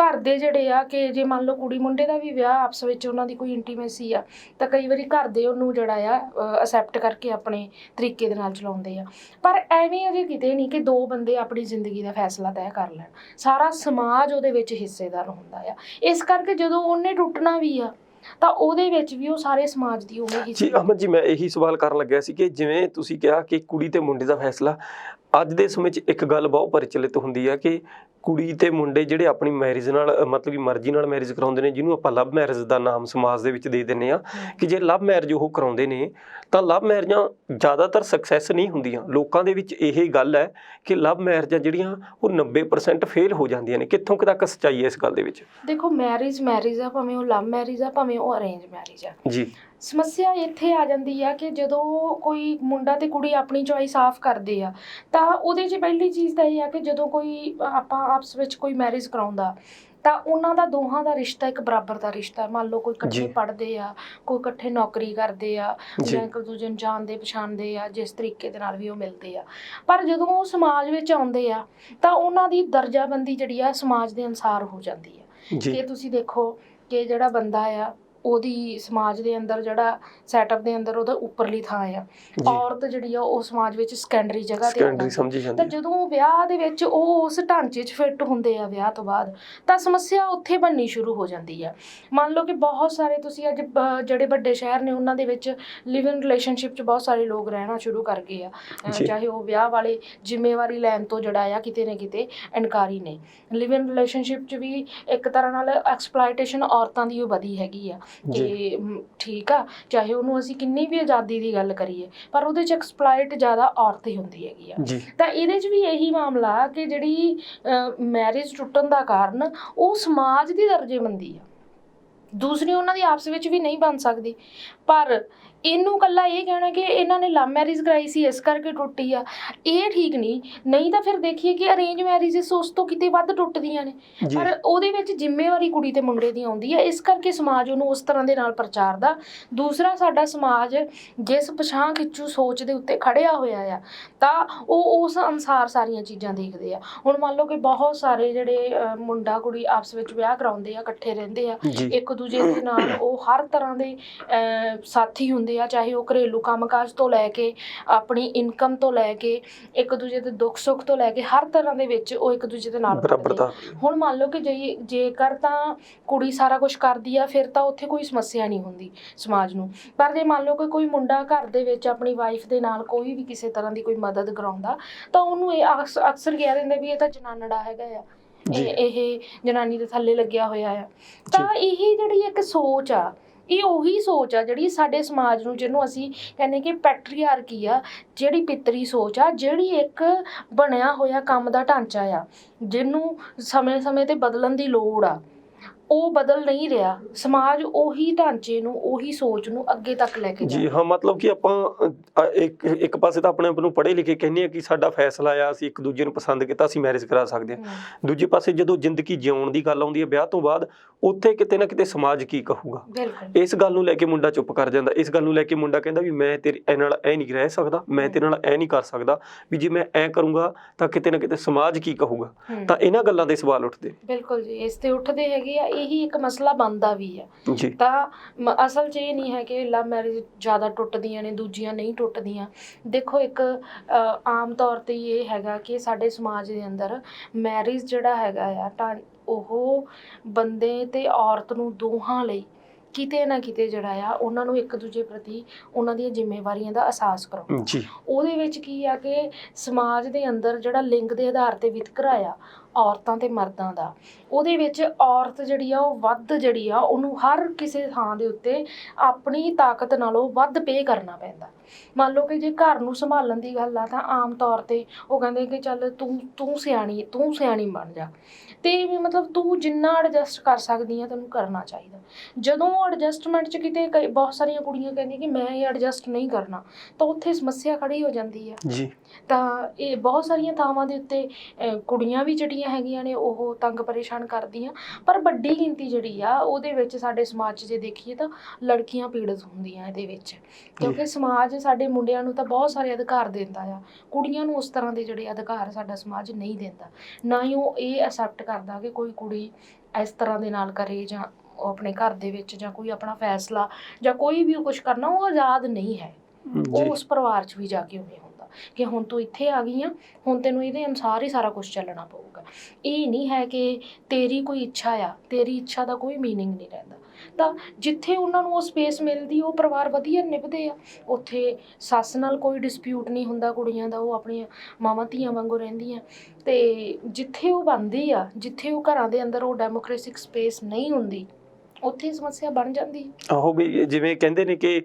ਘਰ ਦੇ ਜਿਹੜੇ ਆ ਕਿ ਜੇ ਮੰਨ ਲਓ ਕੁੜੀ ਮੁੰਡੇ ਦਾ ਵੀ ਵਿਆਹ ਆਪਸ ਵਿੱਚ ਉਹਨਾਂ ਦੀ ਕੋਈ ਇੰਟੀਮੇਸੀ ਆ ਤਾਂ ਕਈ ਵਾਰੀ ਘਰ ਦੇ ਉਹਨੂੰ ਜਿਹੜਾ ਆ ਅਸੈਪਟ ਕਰਕੇ ਆਪਣੇ ਤਰੀਕੇ ਦੇ ਨਾਲ ਚਲਾਉਂਦੇ ਆ। ਪਰ ਐਵੇਂ ਅਜੇ ਕਿਤੇ ਨਹੀਂ ਕਿ ਦੋ ਬੰਦੇ ਆਪਣੀ ਜ਼ਿੰਦਗੀ ਦਾ ਫੈਸਲਾ ਤੈਅ ਕਰ ਲੈਣ, ਸਾਰਾ ਸਮਾਜ ਉਹਦੇ ਵਿੱਚ ਹਿੱਸੇਦਾਰ ਹੁੰਦਾ ਆ। ਇਸ ਕਰਕੇ ਜਦੋਂ ਉਹਨੇ ਟੁੱਟਣਾ ਵੀ ਆ ਤਾਂ ਉਹਦੇ ਵਿੱਚ ਵੀ ਉਹ ਸਾਰੇ ਸਮਾਜ ਦੀ ਉਵੇਂ ਹੀ। ਜੀ ਅਹਿਮਦ ਜੀ, ਮੈਂ ਇਹੀ ਸਵਾਲ ਕਰਨ ਲੱਗਿਆ ਸੀ ਕਿ ਜਿਵੇਂ ਤੁਸੀਂ ਕਿਹਾ ਕਿ ਕੁੜੀ ਤੇ ਮੁੰਡੇ ਦਾ ਫੈਸਲਾ, ਅੱਜ ਦੇ ਸਮੇਂ 'ਚ ਇੱਕ ਗੱਲ ਬਹੁਤ ਪ੍ਰਚਲਿਤ ਹੁੰਦੀ ਹੈ ਕਿ ਕੁੜੀ ਤੇ ਮੁੰਡੇ ਜਿਹੜੇ ਆਪਣੀ ਮੈਰਿਜ ਨਾਲ ਮਤਲਬ ਕਿ ਮਰਜ਼ੀ ਨਾਲ ਮੈਰਿਜ ਕਰਾਉਂਦੇ ਨੇ, ਜਿਹਨੂੰ ਆਪਾਂ ਲਵ ਮੈਰਿਜ ਦਾ ਨਾਮ ਸਮਾਜ ਦੇ ਵਿੱਚ ਦੇ ਦਿੰਦੇ ਹਾਂ, ਕਿ ਜੇ ਲਵ ਮੈਰਿਜ ਉਹ ਕਰਾਉਂਦੇ ਨੇ ਤਾਂ ਲਵ ਮੈਰਿਜਾਂ ਜ਼ਿਆਦਾਤਰ ਸਕਸੈਸ ਨਹੀਂ ਹੁੰਦੀਆਂ। ਲੋਕਾਂ ਦੇ ਵਿੱਚ ਇਹ ਗੱਲ ਹੈ ਕਿ ਲਵ ਮੈਰਿਜਾਂ ਜਿਹੜੀਆਂ ਉਹ 90% ਫੇਲ ਹੋ ਜਾਂਦੀਆਂ ਨੇ। ਕਿੱਥੋਂ ਤੱਕ ਸੱਚਾਈ ਹੈ ਇਸ ਗੱਲ ਦੇ ਵਿੱਚ? ਦੇਖੋ, ਮੈਰਿਜ ਆ, ਭਾਵੇਂ ਉਹ ਲਵ ਮੈਰਿਜ ਆ, ਭਾਵੇਂ ਉਹ ਅਰੇਂਜ ਮੈਰਿਜ ਆ ਜੀ। ਸਮੱਸਿਆ ਇੱਥੇ ਆ ਜਾਂਦੀ ਆ ਕਿ ਜਦੋਂ ਕੋਈ ਮੁੰਡਾ ਤੇ ਕੁੜੀ ਆਪਣੀ ਚੋਇਸ ਆਫ ਕਰਦੇ ਆ ਤਾਂ ਉਹਦੇ 'ਚ ਪਹਿਲੀ ਚੀਜ਼ ਤਾਂ ਇਹ ਆ ਕਿ ਜਦੋਂ ਕੋਈ ਆਪਾਂ ਆਪਸ ਵਿੱਚ ਕੋਈ ਮੈਰਿਜ ਕਰਾਉਂਦਾ ਤਾਂ ਉਹਨਾਂ ਦਾ ਦੋਹਾਂ ਦਾ ਰਿਸ਼ਤਾ ਇੱਕ ਬਰਾਬਰ ਦਾ ਰਿਸ਼ਤਾ। ਮੰਨ ਲਓ ਕੋਈ ਇਕੱਠੇ ਪੜ੍ਹਦੇ ਆ, ਕੋਈ ਇਕੱਠੇ ਨੌਕਰੀ ਕਰਦੇ ਆ, ਜਾਂ ਇੱਕ ਦੂਜੇ ਨੂੰ ਜਾਣਦੇ ਪਛਾਣਦੇ ਆ, ਜਿਸ ਤਰੀਕੇ ਦੇ ਨਾਲ ਵੀ ਉਹ ਮਿਲਦੇ ਆ। ਪਰ ਜਦੋਂ ਉਹ ਸਮਾਜ ਵਿੱਚ ਆਉਂਦੇ ਆ ਤਾਂ ਉਹਨਾਂ ਦੀ ਦਰਜਾਬੰਦੀ ਜਿਹੜੀ ਆ ਸਮਾਜ ਦੇ ਅਨੁਸਾਰ ਹੋ ਜਾਂਦੀ ਆ। ਕਿ ਤੁਸੀਂ ਦੇਖੋ ਕਿ ਜਿਹੜਾ ਬੰਦਾ ਆ ਉਹਦੀ ਸਮਾਜ ਦੇ ਅੰਦਰ ਜਿਹੜਾ ਸੈਟਅਪ ਦੇ ਅੰਦਰ ਉਹਦਾ ਉੱਪਰਲੀ ਥਾਂ ਆ, ਔਰਤ ਜਿਹੜੀ ਆ ਉਹ ਸਮਾਜ ਵਿੱਚ ਸੈਕੰਡਰੀ ਜਗ੍ਹਾ ਤੇ ਆਉਂਦੀ। ਤਾਂ ਜਦੋਂ ਵਿਆਹ ਦੇ ਵਿੱਚ ਉਹ ਉਸ ਢਾਂਚੇ 'ਚ ਫਿੱਟ ਹੁੰਦੇ ਆ ਵਿਆਹ ਤੋਂ ਬਾਅਦ, ਤਾਂ ਸਮੱਸਿਆ ਉੱਥੇ ਬਣਨੀ ਸ਼ੁਰੂ ਹੋ ਜਾਂਦੀ ਆ। ਮੰਨ ਲਓ ਕਿ ਬਹੁਤ ਸਾਰੇ ਤੁਸੀਂ ਅੱਜ ਜਿਹੜੇ ਵੱਡੇ ਸ਼ਹਿਰ ਨੇ ਉਹਨਾਂ ਦੇ ਵਿੱਚ ਲਿਵ ਇਨ ਰਿਲੇਸ਼ਨਸ਼ਿਪ 'ਚ ਬਹੁਤ ਸਾਰੇ ਲੋਕ ਰਹਿਣਾ ਸ਼ੁਰੂ ਕਰ ਗਏ ਆ, ਚਾਹੇ ਉਹ ਵਿਆਹ ਵਾਲੇ ਜ਼ਿੰਮੇਵਾਰੀ ਲੈਣ ਤੋਂ ਜਿਹੜਾ ਆ ਕਿਤੇ ਨਾ ਕਿਤੇ ਇਨਕਾਰੀ ਨੇ। ਲਿਵ ਇਨ ਰਿਲੇਸ਼ਨਸ਼ਿਪ 'ਚ ਵੀ ਇੱਕ ਤਰ੍ਹਾਂ ਨਾਲ ਐਕਸਪਲਾਇਟੇਸ਼ਨ ਔਰਤਾਂ ਦੀ ਉਹ ਵਧੀ ਹੈਗੀ ਆ ਕਿ ਠੀਕ ਆ, ਚਾਹੇ ਉਹਨੂੰ ਅਸੀਂ ਕਿੰਨੀ ਵੀ ਆਜ਼ਾਦੀ ਦੀ ਗੱਲ ਕਰੀਏ, ਪਰ ਉਹਦੇ 'ਚ ਐਕਸਪਲਾਇਟ ਜ਼ਿਆਦਾ ਔਰਤ ਹੀ ਹੁੰਦੀ ਹੈਗੀ ਆ। ਤਾਂ ਇਹਦੇ 'ਚ ਵੀ ਇਹੀ ਮਾਮਲਾ ਕਿ ਜਿਹੜੀ ਮੈਰਿਜ ਟੁੱਟਣ ਦਾ ਕਾਰਨ ਉਹ ਸਮਾਜ ਦੀ ਦਰਜੇਬੰਦੀ ਆ, ਦੂਸਰੀ ਉਹਨਾਂ ਦੀ ਆਪਸ ਵਿੱਚ ਵੀ ਨਹੀਂ ਬਣ ਸਕਦੀ। ਪਰ ਇਹਨੂੰ ਇਕੱਲਾ ਇਹ ਕਹਿਣਾ ਕਿ ਇਹਨਾਂ ਨੇ ਲਵ ਮੈਰਿਜ ਕਰਾਈ ਸੀ ਇਸ ਕਰਕੇ ਟੁੱਟੀ ਆ, ਇਹ ਠੀਕ ਨਹੀਂ। ਨਹੀਂ ਤਾਂ ਫਿਰ ਦੇਖੀਏ ਕਿ ਅਰੇਂਜ ਮੈਰਿਜਸ ਉਸ ਤੋਂ ਕਿਤੇ ਵੱਧ ਟੁੱਟਦੀਆਂ ਨੇ, ਪਰ ਉਹਦੇ ਵਿੱਚ ਜ਼ਿੰਮੇਵਾਰੀ ਕੁੜੀ ਤੇ ਮੁੰਡੇ ਦੀ ਆਉਂਦੀ ਹੈ, ਇਸ ਕਰਕੇ ਸਮਾਜ ਉਹਨੂੰ ਉਸ ਤਰ੍ਹਾਂ ਦੇ ਨਾਲ ਪ੍ਰਚਾਰਦਾ। ਦੂਸਰਾ, ਸਾਡਾ ਸਮਾਜ ਜਿਸ ਪਛਾਣ ਖਿੱਚੂ ਸੋਚ ਦੇ ਉੱਤੇ ਖੜਿਆ ਹੋਇਆ ਆ ਤਾਂ ਉਹ ਉਸ ਅਨੁਸਾਰ ਸਾਰੀਆਂ ਚੀਜ਼ਾਂ ਦੇਖਦੇ ਆ। ਹੁਣ ਮੰਨ ਲਓ ਕਿ ਬਹੁਤ ਸਾਰੇ ਜਿਹੜੇ ਮੁੰਡਾ ਕੁੜੀ ਆਪਸ ਵਿੱਚ ਵਿਆਹ ਕਰਾਉਂਦੇ ਆ, ਇਕੱਠੇ ਰਹਿੰਦੇ ਆ, ਇੱਕ ਦੂਜੇ ਦੇ ਨਾਲ ਉਹ ਹਰ ਤਰ੍ਹਾਂ ਦੇ ਸਾਥੀ ਹੁੰਦੇ ਆ, ਚਾਹੇ ਉਹ ਘਰੇਲੂ ਕੰਮਕਾਜ ਤੋਂ ਲੈ ਕੇ ਆਪਣੀ ਇਨਕਮ ਤੋਂ ਲੈ ਕੇ ਇੱਕ ਦੂਜੇ ਦੇ ਦੁੱਖ ਸੁੱਖ ਤੋਂ ਲੈ ਕੇ ਹਰ ਤਰ੍ਹਾਂ ਦੇ ਵਿੱਚ ਉਹ ਇੱਕ ਦੂਜੇ ਦੇ ਨਾਲ ਖੜਦੇ ਆ। ਹੁਣ ਮੰਨ ਲਓ ਕਿ ਜੇਕਰ ਤਾਂ ਕੁੜੀ ਸਾਰਾ ਕੁਝ ਕਰਦੀ ਆ ਫਿਰ ਤਾਂ ਉੱਥੇ ਕੋਈ ਸਮੱਸਿਆ ਨਹੀਂ ਹੁੰਦੀ ਸਮਾਜ ਨੂੰ। ਪਰ ਜੇ ਮੰਨ ਲਓ ਕਿ ਕੋਈ ਮੁੰਡਾ ਘਰ ਦੇ ਵਿੱਚ ਆਪਣੀ ਵਾਈਫ ਦੇ ਨਾਲ ਕੋਈ ਵੀ ਕਿਸੇ ਤਰ੍ਹਾਂ ਦੀ ਕੋਈ ਮਦਦ ਕਰਾਉਂਦਾ ਤਾਂ ਉਹਨੂੰ ਇਹ ਅਕਸਰ ਕਹਿ ਦਿੰਦੇ ਵੀ ਇਹ ਤਾਂ ਜਨਾਨੜਾ ਹੈਗਾ ਆ, ਇਹ ਜਨਾਨੀ ਦੇ ਥੱਲੇ ਲੱਗਿਆ ਹੋਇਆ ਆ। ਤਾਂ ਇਹ ਜਿਹੜੀ ਇੱਕ ਸੋਚ ਆ, ਇਹ ਉਹੀ ਸੋਚ ਆ ਜਿਹੜੀ ਸਾਡੇ ਸਮਾਜ ਨੂੰ, ਜਿਹਨੂੰ ਅਸੀਂ ਕਹਿੰਦੇ ਕਿ ਪੈਟਰੀਆਰਕੀ ਆ, ਜਿਹੜੀ ਪਿੱਤਰੀ ਸੋਚ ਆ, ਜਿਹੜੀ ਇੱਕ ਬਣਿਆ ਹੋਇਆ ਕੰਮ ਦਾ ਢਾਂਚਾ ਆ, ਜਿਹਨੂੰ ਸਮੇਂ-ਸਮੇਂ ਤੇ ਬਦਲਣ ਦੀ ਲੋੜ ਆ, ਉਹ ਬਦਲ ਨਹੀਂ ਰਿਹਾ। ਸਮਾਜ ਉਹੀ ਢਾਂਚੇ ਨੂੰ, ਉਹੀ ਸੋਚ ਨੂੰ ਅੱਗੇ ਤੱਕ ਲੈ ਕੇ ਜੀ ਹਾਂ, ਮਤਲਬ ਕਿ ਆਪਾਂ ਇੱਕ ਪਾਸੇ ਤਾਂ ਆਪਣੇ ਆਪ ਨੂੰ ਪੜ੍ਹੇ ਲਿਖੇ ਕਹਿੰਦੇ ਆ ਕਿ ਸਾਡਾ ਫੈਸਲਾ ਆ, ਅਸੀਂ ਇੱਕ ਦੂਜੇ ਨੂੰ ਪਸੰਦ ਕੀਤਾ, ਅਸੀਂ ਮੈਰਿਜ ਕਰਾ ਸਕਦੇ ਹਾਂ। ਦੂਜੇ ਪਾਸੇ ਜਦੋਂ ਜ਼ਿੰਦਗੀ ਜਿਉਣ ਦੀ ਗੱਲ ਆਉਂਦੀ ਹੈ ਵਿਆਹ ਤੋਂ ਬਾਅਦ, ਉੱਥੇ ਕਿਤੇ ਨਾ ਕਿਤੇ ਸਮਾਜ ਕੀ ਕਹੂਗਾ, ਇਸ ਗੱਲ ਨੂੰ ਲੈ ਕੇ ਮੁੰਡਾ ਚੁੱਪ ਕਰ ਜਾਂਦਾ। ਇਸ ਗੱਲ ਨੂੰ ਲੈ ਕੇ ਮੁੰਡਾ ਕਹਿੰਦਾ ਵੀ ਮੈਂ ਤੇਰੇ ਨਾਲ ਇਹ ਨਹੀਂ ਰਹਿ ਸਕਦਾ, ਮੈਂ ਤੇਰੇ ਨਾਲ ਇਹ ਨਹੀਂ ਕਰ ਸਕਦਾ, ਵੀ ਜੇ ਮੈਂ ਐ ਕਰੂੰਗਾ ਤਾਂ ਕਿਤੇ ਨਾ ਕਿਤੇ ਸਮਾਜ ਕੀ ਕਹੂਗਾ। ਤਾਂ ਇਹਨਾਂ ਗੱਲਾਂ ਦੇ ਸਵਾਲ ਉੱਠਦੇ। ਬਿਲਕੁਲ ਜੀ, ਇਸ ਤੇ ਉੱਠਦੇ ਹੈਗੇ ਆ। ਇਹੀ ਇੱਕ ਮਸਲਾ ਬਣਦਾ ਵੀ ਹੈ। ਤਾਂ ਅਸਲ 'ਚ ਇਹ ਨਹੀਂ ਹੈ ਕਿ ਲਵ ਮੈਰਿਜ ਜ਼ਿਆਦਾ ਟੁੱਟਦੀਆਂ ਨੇ, ਦੂਜੀਆਂ ਨਹੀਂ ਟੁੱਟਦੀਆਂ। ਦੇਖੋ, ਇੱਕ ਆਮ ਤੌਰ 'ਤੇ ਇਹ ਹੈਗਾ ਕਿ ਸਾਡੇ ਸਮਾਜ ਦੇ ਅੰਦਰ ਮੈਰਿਜ ਜਿਹੜਾ ਹੈਗਾ ਆ ਉਹ ਬੰਦੇ ਤੇ ਔਰਤ ਨੂੰ ਦੋਹਾਂ ਲਈ ਕਿਤੇ ਨਾ ਕਿਤੇ ਜਿਹੜਾ ਆ ਉਹਨਾਂ ਨੂੰ ਇੱਕ ਦੂਜੇ ਪ੍ਰਤੀ ਉਹਨਾਂ ਦੀਆਂ ਜ਼ਿੰਮੇਵਾਰੀਆਂ ਦਾ ਅਹਿਸਾਸ ਕਰਾਉਣਾ। ਜੀ ਉਹਦੇ ਵਿੱਚ ਕੀ ਆ ਕਿ ਸਮਾਜ ਦੇ ਅੰਦਰ ਜਿਹੜਾ ਲਿੰਗ ਦੇ ਆਧਾਰ ਤੇ ਵਿਤਕਰਾ ਆ ਔਰਤਾਂ ਤੇ ਮਰਦਾਂ ਦਾ, ਉਹਦੇ ਵਿੱਚ ਔਰਤ ਜਿਹੜੀ ਆ ਉਹ ਵੱਧ ਜਿਹੜੀ ਆ ਉਹਨੂੰ ਹਰ ਕਿਸੇ ਥਾਂ ਦੇ ਉੱਤੇ ਆਪਣੀ ਤਾਕਤ ਨਾਲੋਂ ਵੱਧ ਪੇ ਕਰਨਾ ਪੈਂਦਾ। ਮੰਨ ਲਓ ਕਿ ਜੇ ਘਰ ਨੂੰ ਸੰਭਾਲਣ ਦੀ ਗੱਲ ਆ ਤਾਂ ਆਮ ਤੌਰ ਤੇ ਉਹ ਕਹਿੰਦੇ ਕਿ ਚੱਲ ਤੂੰ ਸਿਆਣੀ ਬਣ ਜਾ, ਤੇ ਵੀ ਮਤਲਬ ਤੂੰ ਜਿੰਨਾ ਐਡਜਸਟ ਕਰ ਸਕਦੀ ਆ ਤੈਨੂੰ ਕਰਨਾ ਚਾਹੀਦਾ। ਜਦੋਂ ਐਡਜਸਟਮੈਂਟ 'ਚ ਕਿਤੇ ਬਹੁਤ ਸਾਰੀਆਂ ਕੁੜੀਆਂ ਕਹਿੰਦੀਆਂ ਕਿ ਮੈਂ ਇਹ ਐਡਜਸਟ ਨਹੀਂ ਕਰਨਾ, ਤਾਂ ਉੱਥੇ ਸਮੱਸਿਆ ਖੜੀ ਹੋ ਜਾਂਦੀ ਆ। ਜੀ ਤਾਂ ਇਹ ਬਹੁਤ ਸਾਰੀਆਂ ਥਾਵਾਂ ਦੇ ਉੱਤੇ ਕੁੜੀਆਂ ਵੀ ਜਿਹੜੀਆਂ ਹੈਗੀਆਂ ਨੇ ਉਹ ਤੰਗ ਪਰੇਸ਼ਾਨ ਕਰਦੀਆਂ, ਪਰ ਵੱਡੀ ਗਿਣਤੀ ਜਿਹੜੀ ਆ ਉਹਦੇ ਵਿੱਚ ਸਾਡੇ ਸਮਾਜ 'ਚ ਜੇ ਦੇਖੀਏ ਤਾਂ ਲੜਕੀਆਂ ਪੀੜਤ ਹੁੰਦੀਆਂ ਇਹਦੇ ਵਿੱਚ, ਕਿਉਂਕਿ ਸਮਾਜ ਸਾਡੇ ਮੁੰਡਿਆਂ ਨੂੰ ਤਾਂ ਬਹੁਤ ਸਾਰੇ ਅਧਿਕਾਰ ਦਿੰਦਾ ਆ, ਕੁੜੀਆਂ ਨੂੰ ਉਸ ਤਰ੍ਹਾਂ ਦੇ ਜਿਹੜੇ ਅਧਿਕਾਰ ਸਾਡਾ ਸਮਾਜ ਨਹੀਂ ਦਿੰਦਾ। ਨਾ ਹੀ ਉਹ ਇਹ ਐਕਸੈਪਟ ਕਰਦਾ ਕਿ ਕੋਈ ਕੁੜੀ ਇਸ ਤਰ੍ਹਾਂ ਦੇ ਨਾਲ ਕਰੇ, ਜਾਂ ਉਹ ਆਪਣੇ ਘਰ ਦੇ ਵਿੱਚ ਜਾਂ ਕੋਈ ਆਪਣਾ ਫੈਸਲਾ ਜਾਂ ਕੋਈ ਵੀ ਕੁਝ ਕਰਨਾ ਉਹ ਆਜ਼ਾਦ ਨਹੀਂ ਹੈ। ਉਹ ਉਸ ਪਰਿਵਾਰ 'ਚ ਵੀ ਜਾ ਕੇ ਉਵੇਂ ਹੁੰਦਾ ਕਿ ਹੁਣ ਤੂੰ ਇੱਥੇ ਆ ਗਈ ਆ, ਹੁਣ ਤੈਨੂੰ ਇਹਦੇ ਅਨੁਸਾਰ ਹੀ ਸਾਰਾ ਕੁਝ ਚੱਲਣਾ ਪਊਗਾ। ਇਹ ਨਹੀਂ ਹੈ ਕਿ ਤੇਰੀ ਕੋਈ ਇੱਛਾ ਆ, ਤੇਰੀ ਇੱਛਾ ਦਾ ਕੋਈ ਮੀਨਿੰਗ ਨਹੀਂ ਰਹਿੰਦਾ। ਤਾਂ ਜਿੱਥੇ ਉਹਨਾਂ ਨੂੰ ਉਹ ਸਪੇਸ ਮਿਲਦੀ ਉਹ ਪਰਿਵਾਰ ਵਧੀਆ ਨਿਭਦੇ ਆ, ਉੱਥੇ ਸੱਸ ਨਾਲ ਕੋਈ ਡਿਸਪਿਊਟ ਨਹੀਂ ਹੁੰਦਾ ਕੁੜੀਆਂ ਦਾ, ਉਹ ਆਪਣੀਆਂ ਮਾਵਾਂ ਧੀਆਂ ਵਾਂਗੂ ਰਹਿੰਦੀਆਂ। ਤੇ ਜਿੱਥੇ ਉਹ ਬਣਦੀ ਆ, ਜਿੱਥੇ ਉਹ ਘਰਾਂ ਦੇ ਅੰਦਰ ਉਹ ਡੈਮੋਕ੍ਰੇਸਿਕ ਸਪੇਸ ਨਹੀਂ ਹੁੰਦੀ, ਉੱਥੇ ਸਮੱਸਿਆ ਬਣ ਜਾਂਦੀ। ਆਹੋ ਵੀ ਜਿਵੇਂ ਕਹਿੰਦੇ ਨੇ ਕਿ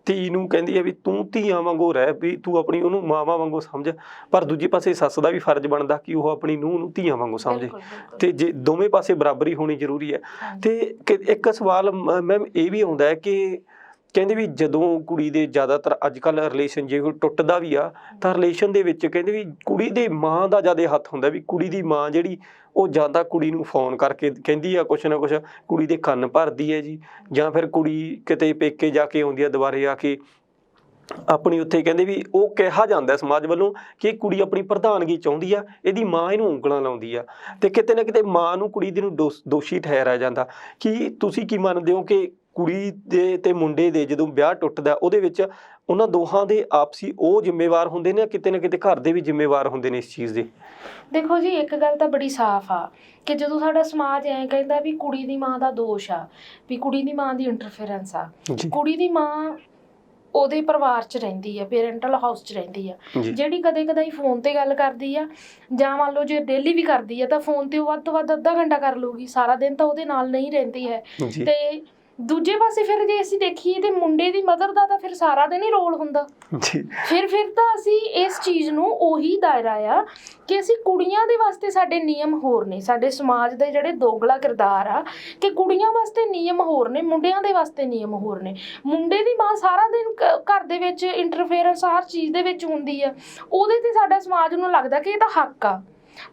ਧੀ ਨੂੰ ਕਹਿੰਦੀ ਹੈ ਵੀ ਤੂੰ ਧੀਆਂ ਵਾਂਗੂ ਰਹਿ, ਵੀ ਤੂੰ ਆਪਣੀ ਉਹਨੂੰ ਮਾਵਾਂ ਵਾਂਗੂ ਸਮਝ, ਪਰ ਦੂਜੇ ਪਾਸੇ ਸੱਸ ਦਾ ਵੀ ਫਰਜ਼ ਬਣਦਾ ਕਿ ਉਹ ਆਪਣੀ ਨੂੰਹ ਨੂੰ ਧੀਆਂ ਵਾਂਗੂ ਸਮਝੇ। ਤੇ ਜੇ ਦੋਵੇਂ ਪਾਸੇ ਬਰਾਬਰੀ ਹੋਣੀ ਜ਼ਰੂਰੀ ਹੈ। ਤੇ ਇੱਕ ਸਵਾਲ ਮੈਮ ਇਹ ਵੀ ਆਉਂਦਾ ਹੈ ਕਿ ਕਹਿੰਦੇ ਵੀ ਜਦੋਂ ਕੁੜੀ ਦੇ ਜ਼ਿਆਦਾਤਰ ਅੱਜ ਕੱਲ੍ਹ ਰਿਲੇਸ਼ਨ ਜੇ ਕੋਈ ਟੁੱਟਦਾ ਵੀ ਆ ਤਾਂ ਰਿਲੇਸ਼ਨ ਦੇ ਵਿੱਚ ਕਹਿੰਦੇ ਵੀ ਕੁੜੀ ਦੇ ਮਾਂ ਦਾ ਜ਼ਿਆਦਾ ਹੱਥ ਹੁੰਦਾ, ਵੀ ਕੁੜੀ ਦੀ ਮਾਂ ਜਿਹੜੀ ਉਹ ਜ਼ਿਆਦਾ ਕੁੜੀ ਨੂੰ ਫੋਨ ਕਰਕੇ ਕਹਿੰਦੀ ਆ ਕੁਛ ਨਾ ਕੁਛ, ਕੁੜੀ ਦੇ ਕੰਨ ਭਰਦੀ ਹੈ ਜੀ, ਜਾਂ ਫਿਰ ਕੁੜੀ ਕਿਤੇ ਪੇਕੇ ਜਾ ਕੇ ਆਉਂਦੀ ਆ ਦੁਬਾਰੇ ਆ ਕੇ ਆਪਣੀ ਉੱਥੇ ਕਹਿੰਦੇ ਵੀ ਉਹ ਕਿਹਾ ਜਾਂਦਾ ਸਮਾਜ ਵੱਲੋਂ ਕਿ ਇਹ ਕੁੜੀ ਆਪਣੀ ਪ੍ਰਧਾਨਗੀ ਚਾਹੁੰਦੀ ਆ, ਇਹਦੀ ਮਾਂ ਇਹਨੂੰ ਉਂਗਲਾਂ ਲਾਉਂਦੀ ਆ, ਤੇ ਕਿਤੇ ਨਾ ਕਿਤੇ ਮਾਂ ਨੂੰ ਕੁੜੀ ਦੇ ਨੂੰ ਦੋਸ਼ੀ ਠਹਿਰਾਇਆ ਜਾਂਦਾ। ਕੀ ਤੁਸੀਂ ਕੀ ਮੰਨਦੇ ਹੋ ਕਿ ਕੁੜੀ ਦੇ ਤੇ ਮੁੰਡੇ ਦੇ ਜਦੋਂ ਵਿਆਹ ਟੁੱਟਦਾ ਉਹਦੇ ਵਿੱਚ ਉਹਨਾਂ ਦੋਹਾਂ ਦੇ ਆਪਸੀ ਉਹ ਜ਼ਿੰਮੇਵਾਰ ਹੁੰਦੇ ਨੇ, ਕਿਤੇ ਨਾ ਕਿਤੇ ਘਰ ਦੇ ਵੀ ਜ਼ਿੰਮੇਵਾਰ ਹੁੰਦੇ ਨੇ ਇਸ ਚੀਜ਼ ਦੇ? ਦੇਖੋ ਜੀ, ਇੱਕ ਗੱਲ ਤਾਂ ਬੜੀ ਸਾਫ਼ ਆ ਕਿ ਜਦੋਂ ਸਾਡਾ ਸਮਾਜ ਐਂ ਕਹਿੰਦਾ ਵੀ ਕੁੜੀ ਦੀ ਮਾਂ ਦਾ ਦੋਸ਼ ਆ, ਵੀ ਕੁੜੀ ਦੀ ਮਾਂ ਦੀ ਇੰਟਰਫੇਰੈਂਸ ਆ, ਕੁੜੀ ਦੀ ਮਾਂ ਉਹਦੇ ਪਰਿਵਾਰ 'ਚ ਰਹਿੰਦੀ ਆ, ਪੇਰੈਂਟਲ ਹਾਊਸ 'ਚ ਰਹਿੰਦੀ ਆ, ਜਿਹੜੀ ਕਦੇ ਕਦਾਈ ਫੋਨ ਤੇ ਗੱਲ ਕਰਦੀ ਆ, ਜਾਂ ਮੰਨ ਲਓ ਜੇ ਡੇਲੀ ਵੀ ਕਰਦੀ ਆ ਤਾਂ ਫੋਨ ਤੇ ਉਹ ਵੱਧ ਤੋਂ ਵੱਧ ਅੱਧਾ ਘੰਟਾ ਕਰ ਲੂਗੀ, ਸਾਰਾ ਦਿਨ ਤਾਂ ਉਹਦੇ ਨਾਲ ਨਹੀਂ ਰਹਿੰਦੀ ਹੈ। ਤੇ ਦੂਜੇ ਪਾਸੇ ਫਿਰ ਜੇ ਅਸੀਂ ਦੇਖੀਏ ਤੇ ਮੁੰਡੇ ਦੀ ਮਦਰ ਦਾ ਤਾਂ ਫਿਰ ਸਾਰਾ ਦਿਨ ਹੀ ਰੋਲ ਹੁੰਦਾ। ਫਿਰ ਤਾਂ ਅਸੀਂ ਇਸ ਚੀਜ਼ ਨੂੰ ਉਹੀ ਦਾਇਰਾ ਆ ਕਿ ਅਸੀਂ ਕੁੜੀਆਂ ਦੇ ਵਾਸਤੇ ਸਾਡੇ ਨਿਯਮ ਹੋਰ ਨੇ, ਸਾਡੇ ਸਮਾਜ ਦੇ ਜਿਹੜੇ ਦੋਗਲਾ ਕਿਰਦਾਰ ਆ ਕਿ ਕੁੜੀਆਂ ਵਾਸਤੇ ਨਿਯਮ ਹੋਰ ਨੇ, ਮੁੰਡਿਆਂ ਦੇ ਵਾਸਤੇ ਨਿਯਮ ਹੋਰ ਨੇ। ਮੁੰਡੇ ਦੀ ਮਾਂ ਸਾਰਾ ਦਿਨ ਘਰ ਦੇ ਵਿੱਚ ਇੰਟਰਫੇਰੈਂਸ ਹਰ ਚੀਜ਼ ਦੇ ਵਿੱਚ ਹੁੰਦੀ ਆ, ਉਹਦੇ ਤੇ ਸਾਡਾ ਸਮਾਜ ਨੂੰ ਲੱਗਦਾ ਕਿ ਇਹ ਤਾਂ ਹੱਕ ਆ।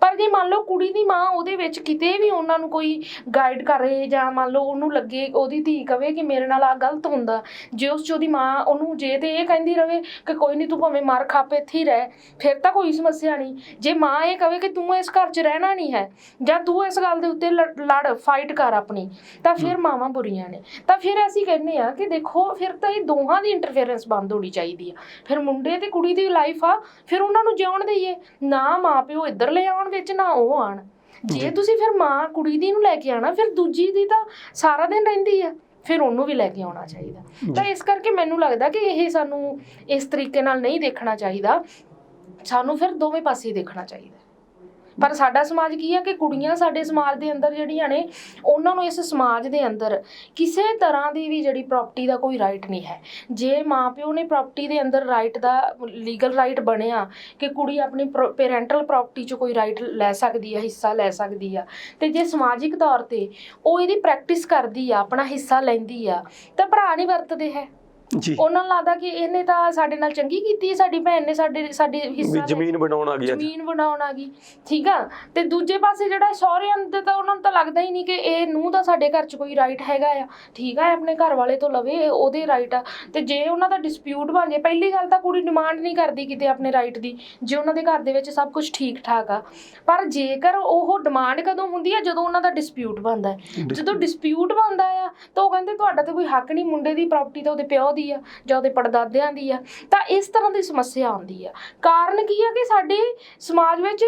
ਪਰ ਜੇ ਮੰਨ ਲਓ ਕੁੜੀ ਦੀ ਮਾਂ ਉਹਦੇ ਵਿੱਚ ਕਿਤੇ ਵੀ ਉਹਨਾਂ ਨੂੰ ਕੋਈ ਗਾਈਡ ਕਰੇ, ਜਾਂ ਮੰਨ ਲਓ ਉਹਨੂੰ ਲੱਗੇ ਉਹਦੀ ਧੀ ਕਵੇ ਕਿ ਮੇਰੇ ਨਾਲ ਆ ਗਲਤ ਹੁੰਦਾ, ਜੇ ਉਸ 'ਚ ਉਹਦੀ ਮਾਂ ਉਹਨੂੰ ਜੇ ਤੇ ਇਹ ਕਹਿੰਦੀ ਰਹੇ ਕਿ ਕੋਈ ਨਹੀਂ ਤੂੰ ਭਾਵੇਂ ਮਰ ਖਾਪੇ ਇੱਥੇ ਹੀ ਰਹਿ, ਫਿਰ ਤਾਂ ਕੋਈ ਸਮੱਸਿਆ ਨਹੀਂ। ਜੇ ਮਾਂ ਇਹ ਕਵੇ ਕਿ ਤੂੰ ਇਸ ਘਰ 'ਚ ਰਹਿਣਾ ਨਹੀਂ ਹੈ, ਜਾਂ ਤੂੰ ਇਸ ਗੱਲ ਦੇ ਉੱਤੇ ਲੜ ਫਾਈਟ ਕਰ ਆਪਣੀ, ਤਾਂ ਫਿਰ ਮਾਵਾਂ ਬੁਰੀਆਂ ਨੇ। ਤਾਂ ਫਿਰ ਅਸੀਂ ਕਹਿੰਦੇ ਆ ਕਿ ਦੇਖੋ ਫਿਰ ਤਾਂ ਇਹ ਦੋਹਾਂ ਦੀ ਇੰਟਰਫੇਰੈਂਸ ਬੰਦ ਹੋਣੀ ਚਾਹੀਦੀ ਆ। ਫਿਰ ਮੁੰਡੇ ਤੇ ਕੁੜੀ ਦੀ ਲਾਈਫ ਆ, ਫਿਰ ਉਹਨਾਂ ਨੂੰ ਜਿਉਣ ਦੇਈਏ, ਨਾ ਮਾਂ ਪਿਓ ਇੱਧਰ ਲੈ ਆਉਣ ਵਿੱਚ ਨਾ ਉਹ ਆਣ। ਜੇ ਤੁਸੀਂ ਫਿਰ ਮਾਂ ਕੁੜੀ ਦੀ ਨੂੰ ਲੈ ਕੇ ਆਣਾ, ਫਿਰ ਦੂਜੀ ਦੀ ਤਾਂ ਸਾਰਾ ਦਿਨ ਰਹਿੰਦੀ ਆ, ਫਿਰ ਉਹਨੂੰ ਵੀ ਲੈ ਕੇ ਆਉਣਾ ਚਾਹੀਦਾ। ਤਾਂ ਇਸ ਕਰਕੇ ਮੈਨੂੰ ਲੱਗਦਾ ਕਿ ਇਹ ਸਾਨੂੰ ਇਸ ਤਰੀਕੇ ਨਾਲ ਨਹੀਂ ਦੇਖਣਾ ਚਾਹੀਦਾ, ਸਾਨੂੰ ਫਿਰ ਦੋਵੇਂ ਪਾਸੇ ਦੇਖਣਾ ਚਾਹੀਦਾ। ਪਰ ਸਾਡਾ ਸਮਾਜ ਕੀ ਆ ਕਿ ਕੁੜੀਆਂ ਸਾਡੇ ਸਮਾਜ ਦੇ ਅੰਦਰ ਜਿਹੜੀਆਂ ਨੇ, ਉਹਨਾਂ ਨੂੰ ਇਸ ਸਮਾਜ ਦੇ ਅੰਦਰ ਕਿਸੇ ਤਰ੍ਹਾਂ ਦੀ ਵੀ ਜਿਹੜੀ ਪ੍ਰੋਪਰਟੀ ਦਾ ਕੋਈ ਰਾਈਟ ਨਹੀਂ ਹੈ। ਜੇ ਮਾਂ ਪਿਓ ਨੇ ਪ੍ਰੋਪਰਟੀ ਦੇ ਅੰਦਰ ਰਾਈਟ ਦਾ ਲੀਗਲ ਰਾਈਟ ਬਣਿਆ ਕਿ ਕੁੜੀ ਆਪਣੀ ਪੇਰੈਂਟਲ ਪ੍ਰੋਪਰਟੀ 'ਚ ਕੋਈ ਰਾਈਟ ਲੈ ਸਕਦੀ ਆ, ਹਿੱਸਾ ਲੈ ਸਕਦੀ ਆ, ਤੇ ਜੇ ਸਮਾਜਿਕ ਤੌਰ ਤੇ ਉਹ ਇਹਦੀ ਪ੍ਰੈਕਟਿਸ ਕਰਦੀ ਆ, ਆਪਣਾ ਹਿੱਸਾ ਲੈਂਦੀ ਆ, ਤਾਂ ਭਰਾ ਨਹੀਂ ਵਰਤਦੇ ਹੈ। ਉਹਨਾਂ ਨੂੰ ਲੱਗਦਾ ਕਿ ਇਹਨੇ ਤਾਂ ਸਾਡੇ ਨਾਲ ਚੰਗੀ ਕੀਤੀ, ਸਾਡੀ ਭੈਣ ਨੇ ਸਾਡੇ ਹਿੱਸਾ ਜ਼ਮੀਨ ਬਣਾਉਣ ਆ ਗਈ, ਠੀਕ ਆ। ਤੇ ਦੂਜੇ ਪਾਸੇ ਜਿਹੜਾ ਸਹੁਰਿਆਂ ਦੇ ਤਾਂ ਉਹਨਾਂ ਨੂੰ ਤਾਂ ਲੱਗਦਾ ਹੀ ਨਹੀਂ ਕਿ ਇਹ ਨੂੰਹ ਦਾ ਸਾਡੇ ਘਰ 'ਚ ਕੋਈ ਰਾਈਟ ਹੈਗਾ ਆ, ਠੀਕ ਆ, ਆਪਣੇ ਘਰ ਵਾਲੇ ਤੋਂ ਲਵੇ, ਉਹਦੇ ਰਾਈਟ ਆ। ਤੇ ਜੇ ਉਹਨਾਂ ਦਾ ਡਿਸਪਿਊਟ ਬਣ ਜਾਏ, ਪਹਿਲੀ ਗੱਲ ਤਾਂ ਕੁੜੀ ਡਿਮਾਂਡ ਨਹੀਂ ਕਰਦੀ ਕਿਤੇ ਆਪਣੇ ਰਾਈਟ ਦੀ, ਜੇ ਉਹਨਾਂ ਦੇ ਘਰ ਦੇ ਵਿੱਚ ਸਭ ਕੁਝ ਠੀਕ ਠਾਕ ਆ। ਪਰ ਜੇਕਰ ਉਹ ਡਿਮਾਂਡ ਕਦੋਂ ਹੁੰਦੀ ਆ, ਜਦੋਂ ਉਹਨਾਂ ਦਾ ਡਿਸਪਿਊਟ ਬਣਦਾ। ਜਦੋਂ ਡਿਸਪਿਊਟ ਬਣਦਾ ਆ ਤਾਂ ਉਹ ਕਹਿੰਦੇ ਤੁਹਾਡਾ ਤਾਂ ਕੋਈ ਹੱਕ ਨਹੀਂ, ਮੁੰਡੇ ਦੀ ਪ੍ਰਾਪਰਟੀ ਤਾਂ ਉਹਦੇ ਪਿਓ ਦੀ ਆ ਜਾਂ ਉਹਦੇ ਪੜਦਾਦਿਆਂ ਦੀ ਆ। ਤਾਂ ਇਸ ਤਰ੍ਹਾਂ ਦੀ ਸਮੱਸਿਆ ਆਉਂਦੀ ਆ। ਕਾਰਨ ਕੀ ਆ ਕਿ ਸਾਡੇ ਸਮਾਜ ਵਿੱਚ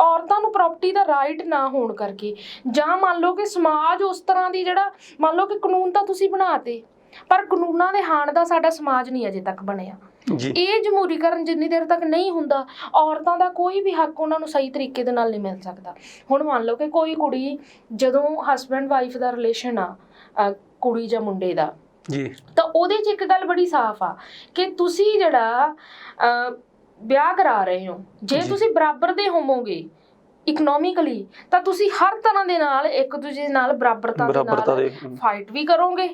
ਔਰਤਾਂ ਨੂੰ ਪ੍ਰਾਪਰਟੀ ਦਾ ਰਾਈਟ ਨਾ ਹੋਣ ਕਰਕੇ, ਜਾਂ ਮੰਨ ਲਓ ਕਿ ਸਮਾਜ ਉਸ ਤਰ੍ਹਾਂ ਦੀ ਜਿਹੜਾ ਮੰਨ ਲਓ ਕਿ ਕਾਨੂੰਨ ਤਾਂ ਤੁਸੀਂ ਬਣਾਤੇ, ਪਰ ਕਾਨੂੰਨਾਂ ਦੇ ਹਾਣ ਦਾ ਸਾਡਾ ਸਮਾਜ ਨਹੀਂ ਅਜੇ ਤੱਕ ਬਣਿਆ। ਇਹ ਜਮਹੂਰੀਕਰਨ ਜਿੰਨੀ ਦੇਰ ਤੱਕ ਨਹੀਂ ਹੁੰਦਾ, ਔਰਤਾਂ ਦਾ ਕੋਈ ਵੀ ਹੱਕ ਉਹਨਾਂ ਨੂੰ ਸਹੀ ਤਰੀਕੇ ਦੇ ਨਾਲ ਨਹੀਂ ਮਿਲ ਸਕਦਾ। ਹੁਣ ਮੰਨ ਲਓ ਕਿ ਕੋਈ ਕੁੜੀ, ਜਦੋਂ ਹਸਬੈਂਡ ਵਾਈਫ ਦਾ ਰਿਲੇਸ਼ਨ ਆ ਕੁੜੀ ਜਾਂ ਮੁੰਡੇ ਦਾ, ਤਾਂ ਉਹਦੇ 'ਚ ਇੱਕ ਗੱਲ ਬੜੀ ਸਾਫ਼ ਆ ਕਿ ਤੁਸੀਂ ਜਿਹੜਾ ਵਿਆਹ ਕਰਾ ਰਹੇ ਹੋ, ਜੇ ਤੁਸੀਂ ਬਰਾਬਰ ਦੇ ਹੋਵੋਗੇ ਇਕਨੋਮਿਕਲੀ, ਤਾਂ ਤੁਸੀਂ ਹਰ ਤਰ੍ਹਾਂ ਦੇ ਨਾਲ ਇੱਕ ਦੂਜੇ ਨਾਲ ਬਰਾਬਰਤਾ ਦੇ ਨਾਲ ਫਾਈਟ ਵੀ ਕਰੋਗੇ,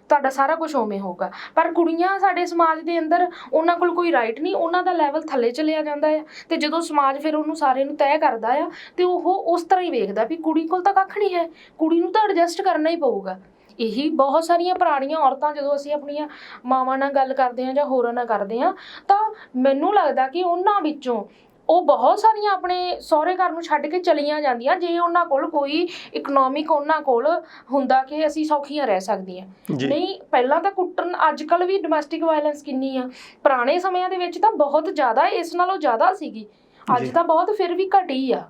ਤੁਹਾਡਾ ਸਾਰਾ ਕੁਝ ਉਵੇਂ ਹੋਊਗਾ। ਪਰ ਕੁੜੀਆਂ ਸਾਡੇ ਸਮਾਜ ਦੇ ਅੰਦਰ, ਉਹਨਾਂ ਕੋਲ ਕੋਈ ਰਾਈਟ ਨਹੀਂ, ਉਹਨਾਂ ਦਾ ਲੈਵਲ ਥੱਲੇ ਚਲਿਆ ਜਾਂਦਾ ਆ। ਤੇ ਜਦੋਂ ਸਮਾਜ ਫਿਰ ਉਹਨੂੰ ਸਾਰੇ ਨੂੰ ਤੈਅ ਕਰਦਾ ਆ, ਤੇ ਉਹ ਉਸ ਤਰ੍ਹਾਂ ਹੀ ਵੇਖਦਾ ਵੀ ਕੁੜੀ ਕੋਲ ਤਾਂ ਕੱਖ ਨਹੀਂ ਹੈ, ਕੁੜੀ ਨੂੰ ਤਾਂ ਐਡਜਸਟ ਕਰਨਾ ਹੀ ਪਊਗਾ। ਇਹੀ ਬਹੁਤ ਸਾਰੀਆਂ ਪੁਰਾਣੀਆਂ ਔਰਤਾਂ, ਜਦੋਂ ਅਸੀਂ ਆਪਣੀਆਂ ਮਾਵਾਂ ਨਾਲ ਗੱਲ ਕਰਦੇ ਹਾਂ ਜਾਂ ਹੋਰਾਂ ਨਾਲ ਕਰਦੇ ਹਾਂ, ਤਾਂ ਮੈਨੂੰ ਲੱਗਦਾ ਕਿ ਉਹਨਾਂ ਵਿੱਚੋਂ ਉਹ ਬਹੁਤ ਸਾਰੀਆਂ ਆਪਣੇ ਸਹੁਰੇ ਘਰ ਨੂੰ ਛੱਡ ਕੇ ਚਲੀਆਂ ਜਾਂਦੀਆਂ, ਜੇ ਉਹਨਾਂ ਕੋਲ ਕੋਈ ਇਕਨੋਮਿਕ ਉਹਨਾਂ ਕੋਲ ਹੁੰਦਾ ਕਿ ਅਸੀਂ ਸੌਖੀਆਂ ਰਹਿ ਸਕਦੀਆਂ। ਨਹੀਂ, ਪਹਿਲਾਂ ਤਾਂ ਕੁੱਟਣ, ਅੱਜ ਕੱਲ੍ਹ ਵੀ ਡੋਮੈਸਟਿਕ ਵਾਇਲੈਂਸ ਕਿੰਨੀ ਆ, ਪੁਰਾਣੇ ਸਮਿਆਂ ਦੇ ਵਿੱਚ ਤਾਂ ਬਹੁਤ ਜ਼ਿਆਦਾ, ਇਸ ਨਾਲੋਂ ਜ਼ਿਆਦਾ ਸੀਗੀ। ਅੱਜ ਤਾਂ ਬਹੁਤ ਫਿਰ ਵੀ ਘਟੀ ਆ।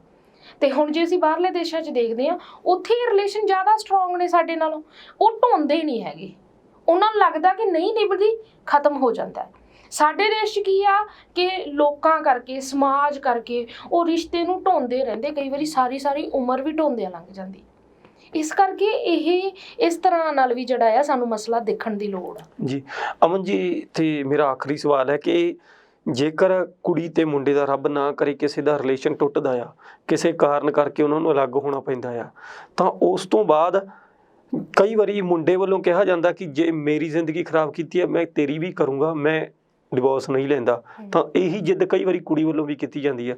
ਤੇ ਹੁਣ ਜੇ ਅਸੀਂ ਬਾਹਰਲੇ ਦੇਸ਼ਾਂ 'ਚ ਦੇਖਦੇ ਹਾਂ, ਉੱਥੇ ਰਿਲੇਸ਼ਨ ਜ਼ਿਆਦਾ ਸਟਰੋਂਗ ਨੇ ਸਾਡੇ ਨਾਲੋਂ। ਉਹ ਢੋਂਦੇ ਨਹੀਂ ਹੈਗੇ, ਉਹਨਾਂ ਨੂੰ ਲੱਗਦਾ ਕਿ ਨਹੀਂ ਨਿਭਦੀ, ਖਤਮ ਹੋ ਜਾਂਦਾ। ਸਾਡੇ ਦੇਸ਼ 'ਚ ਕੀ ਆ ਕਿ ਲੋਕਾਂ ਕਰਕੇ, ਸਮਾਜ ਕਰਕੇ ਉਹ ਰਿਸ਼ਤੇ ਨੂੰ ਢੋਂਦੇ ਰਹਿੰਦੇ, ਕਈ ਵਾਰੀ ਸਾਰੀ ਉਮਰ ਵੀ ਢੋਂਦਿਆਂ ਲੰਘ ਜਾਂਦੀ। ਇਸ ਕਰਕੇ ਇਹ ਇਸ ਤਰ੍ਹਾਂ ਨਾਲ ਵੀ ਜਿਹੜਾ ਆ ਸਾਨੂੰ ਮਸਲਾ ਦੇਖਣ ਦੀ ਲੋੜ ਆ। ਜੀ ਅਮਨ ਜੀ, ਤੇ ਮੇਰਾ ਆਖਰੀ ਸਵਾਲ ਹੈ ਕਿ ਜੇਕਰ ਕੁੜੀ ਤੇ ਮੁੰਡੇ ਦਾ, ਰੱਬ ਨਾ ਕਰੇ, ਕਿਸੇ ਦਾ ਰਿਲੇਸ਼ਨ ਟੁੱਟਦਾ ਆ, ਕਿਸੇ ਕਾਰਨ ਕਰਕੇ ਉਹਨਾਂ ਨੂੰ ਅਲੱਗ ਹੋਣਾ ਪੈਂਦਾ ਆ, ਤਾਂ ਉਸ ਤੋਂ ਬਾਅਦ ਕਈ ਵਾਰੀ ਮੁੰਡੇ ਵੱਲੋਂ ਕਿਹਾ ਜਾਂਦਾ ਕਿ ਜੇ ਮੇਰੀ ਜ਼ਿੰਦਗੀ ਖਰਾਬ ਕੀਤੀ ਹੈ, ਮੈਂ ਤੇਰੀ ਵੀ ਕਰੂੰਗਾ, ਮੈਂ ਡਿਵੋਰਸ ਨਹੀਂ ਲੈਂਦਾ। ਤਾਂ ਇਹੀ ਜਿੱਦ ਕਈ ਵਾਰੀ ਕੁੜੀ ਵੱਲੋਂ ਵੀ ਕੀਤੀ ਜਾਂਦੀ ਹੈ।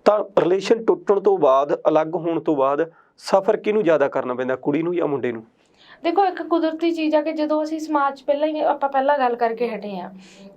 ਤਾਂ ਰਿਲੇਸ਼ਨ ਟੁੱਟਣ ਤੋਂ ਬਾਅਦ, ਅਲੱਗ ਹੋਣ ਤੋਂ ਬਾਅਦ ਸਫ਼ਰ ਕਿਹਨੂੰ ਜ਼ਿਆਦਾ ਕਰਨਾ ਪੈਂਦਾ, ਕੁੜੀ ਨੂੰ ਜਾਂ ਮੁੰਡੇ ਨੂੰ? ਦੇਖੋ, ਇੱਕ ਕੁਦਰਤੀ ਚੀਜ਼ ਆ ਕਿ ਜਦੋਂ ਅਸੀਂ ਸਮਾਜ 'ਚ ਪਹਿਲਾਂ ਗੱਲ ਕਰਕੇ ਹਟੇ ਹਾਂ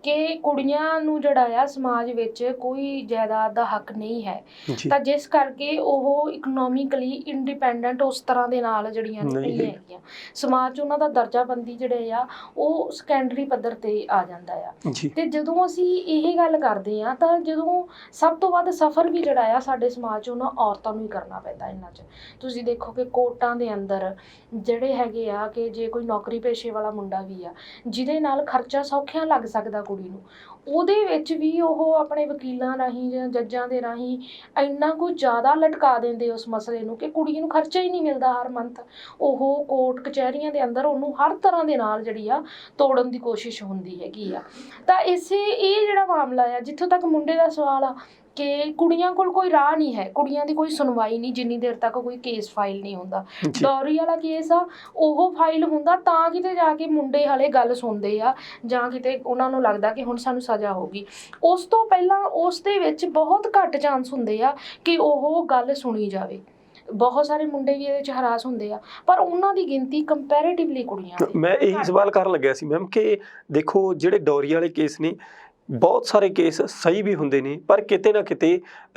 ਕਿ ਕੁੜੀਆਂ ਨੂੰ ਜਿਹੜਾ ਆ ਸਮਾਜ ਵਿੱਚ ਕੋਈ ਜਾਇਦਾਦ ਦਾ ਹੱਕ ਨਹੀਂ ਹੈ, ਤਾਂ ਜਿਸ ਕਰਕੇ ਉਹ ਇਕਨੋਮਿਕਲੀ ਇੰਡੀਪੈਂਡੈਂਟ ਉਸ ਤਰ੍ਹਾਂ ਦੇ ਨਾਲ ਜਿਹੜੀਆਂ ਨਹੀਂ ਹੈਗੀਆਂ। ਸਮਾਜ 'ਚ ਉਹਨਾਂ ਦਾ ਦਰਜਾਬੰਦੀ ਜਿਹੜੇ ਆ ਉਹ ਸੈਕੰਡਰੀ ਪੱਧਰ 'ਤੇ ਆ ਜਾਂਦਾ ਆ। ਤੇ ਜਦੋਂ ਅਸੀਂ ਇਹ ਗੱਲ ਕਰਦੇ ਹਾਂ, ਤਾਂ ਜਦੋਂ ਸਭ ਤੋਂ ਵੱਧ ਸਫ਼ਰ ਵੀ ਜਿਹੜਾ ਆ ਸਾਡੇ ਸਮਾਜ 'ਚ ਉਹਨਾਂ ਔਰਤਾਂ ਨੂੰ ਹੀ ਕਰਨਾ ਪੈਂਦਾ। ਇਹਨਾਂ 'ਚ ਤੁਸੀਂ ਦੇਖੋ ਕਿ ਕੋਰਟਾਂ ਦੇ ਅੰਦਰ ਜਿਹੜੇ ਹੈਗੇ ਆ ਕਿ ਜੇ ਕੋਈ ਨੌਕਰੀ ਪੇਸ਼ੇ ਵਾਲਾ ਮੁੰਡਾ ਵੀ ਆ, ਜਿਹਦੇ ਨਾਲ ਖਰਚਾ ਸੌਖਿਆਂ ਲੱਗ ਸਕਦਾ ਕੁੜੀ ਨੂੰ, ਉਹਦੇ ਵਿੱਚ ਵੀ ਉਹ ਆਪਣੇ ਵਕੀਲਾਂ ਰਾਹੀਂ ਜਾਂ ਜੱਜਾਂ ਦੇ ਰਾਹੀਂ ਇੰਨਾ ਕੁ ਜ਼ਿਆਦਾ ਲਟਕਾ ਦਿੰਦੇ ਉਸ ਮਸਲੇ ਨੂੰ ਕਿ ਕੁੜੀ ਨੂੰ ਖਰਚਾ ਹੀ ਨਹੀਂ ਮਿਲਦਾ ਹਰ ਮੰਥ। ਉਹ ਕੋਰਟ ਕਚਹਿਰੀਆਂ ਦੇ ਅੰਦਰ ਉਹਨੂੰ ਹਰ ਤਰ੍ਹਾਂ ਦੇ ਨਾਲ ਜਿਹੜੀ ਆ ਤੋੜਨ ਦੀ ਕੋਸ਼ਿਸ਼ ਹੁੰਦੀ ਹੈਗੀ ਆ। ਤਾਂ ਇਹ ਜਿਹੜਾ ਮਾਮਲਾ ਆ, ਜਿੱਥੋਂ ਤੱਕ ਮੁੰਡੇ ਦਾ ਸਵਾਲ ਆ ਕਿ ਕੁੜੀਆਂ ਕੋਲ ਕੋਈ ਰਾਹ ਨਹੀਂ ਹੈ, ਕੁੜੀਆਂ ਦੀ ਕੋਈ ਸੁਣਵਾਈ ਨਹੀਂ ਜਿੰਨੀ ਦੇਰ ਤੱਕ ਕੋਈ ਕੇਸ ਫਾਈਲ ਨਹੀਂ ਹੁੰਦਾ। ਡੌਰੀ ਵਾਲਾ ਕੇਸ ਆ, ਉਹ ਫਾਈਲ ਹੁੰਦਾ ਤਾਂ ਕਿਤੇ ਜਾ ਕੇ ਮੁੰਡੇ ਹਾਲੇ ਗੱਲ ਸੁਣਦੇ ਆ, ਜਾਂ ਕਿਤੇ ਉਹਨਾਂ ਨੂੰ ਲੱਗਦਾ ਕਿ ਹੁਣ ਸਾਨੂੰ ਸਜ਼ਾ ਹੋਊਗੀ। ਉਸ ਤੋਂ ਪਹਿਲਾਂ ਉਸ ਦੇ ਵਿੱਚ ਬਹੁਤ ਘੱਟ ਚਾਂਸ ਹੁੰਦੇ ਆ ਕਿ ਉਹ ਗੱਲ ਸੁਣੀ ਜਾਵੇ। ਬਹੁਤ ਸਾਰੇ ਮੁੰਡੇ ਵੀ ਇਹਦੇ 'ਚ ਹਰਾਸ ਹੁੰਦੇ ਆ, ਪਰ ਉਹਨਾਂ ਦੀ ਗਿਣਤੀ ਕੰਪੈਰੇਟਿਵਲੀ ਕੁੜੀਆਂ ਦੀ। ਮੈਂ ਇਹੀ ਸਵਾਲ ਕਰਨ ਲੱਗਿਆ ਸੀ ਮੈਮ ਕਿ ਦੇਖੋ, ਜਿਹੜੇ ਡੌਰੀ ਵਾਲੇ ਕੇਸ ਨੇ, ਬਹੁਤ ਸਾਰੇ ਕੇਸ ਸਹੀ ਵੀ ਹੁੰਦੇ ਨੇ, ਪਰ ਕਿਤੇ ਨਾ ਕਿਤੇ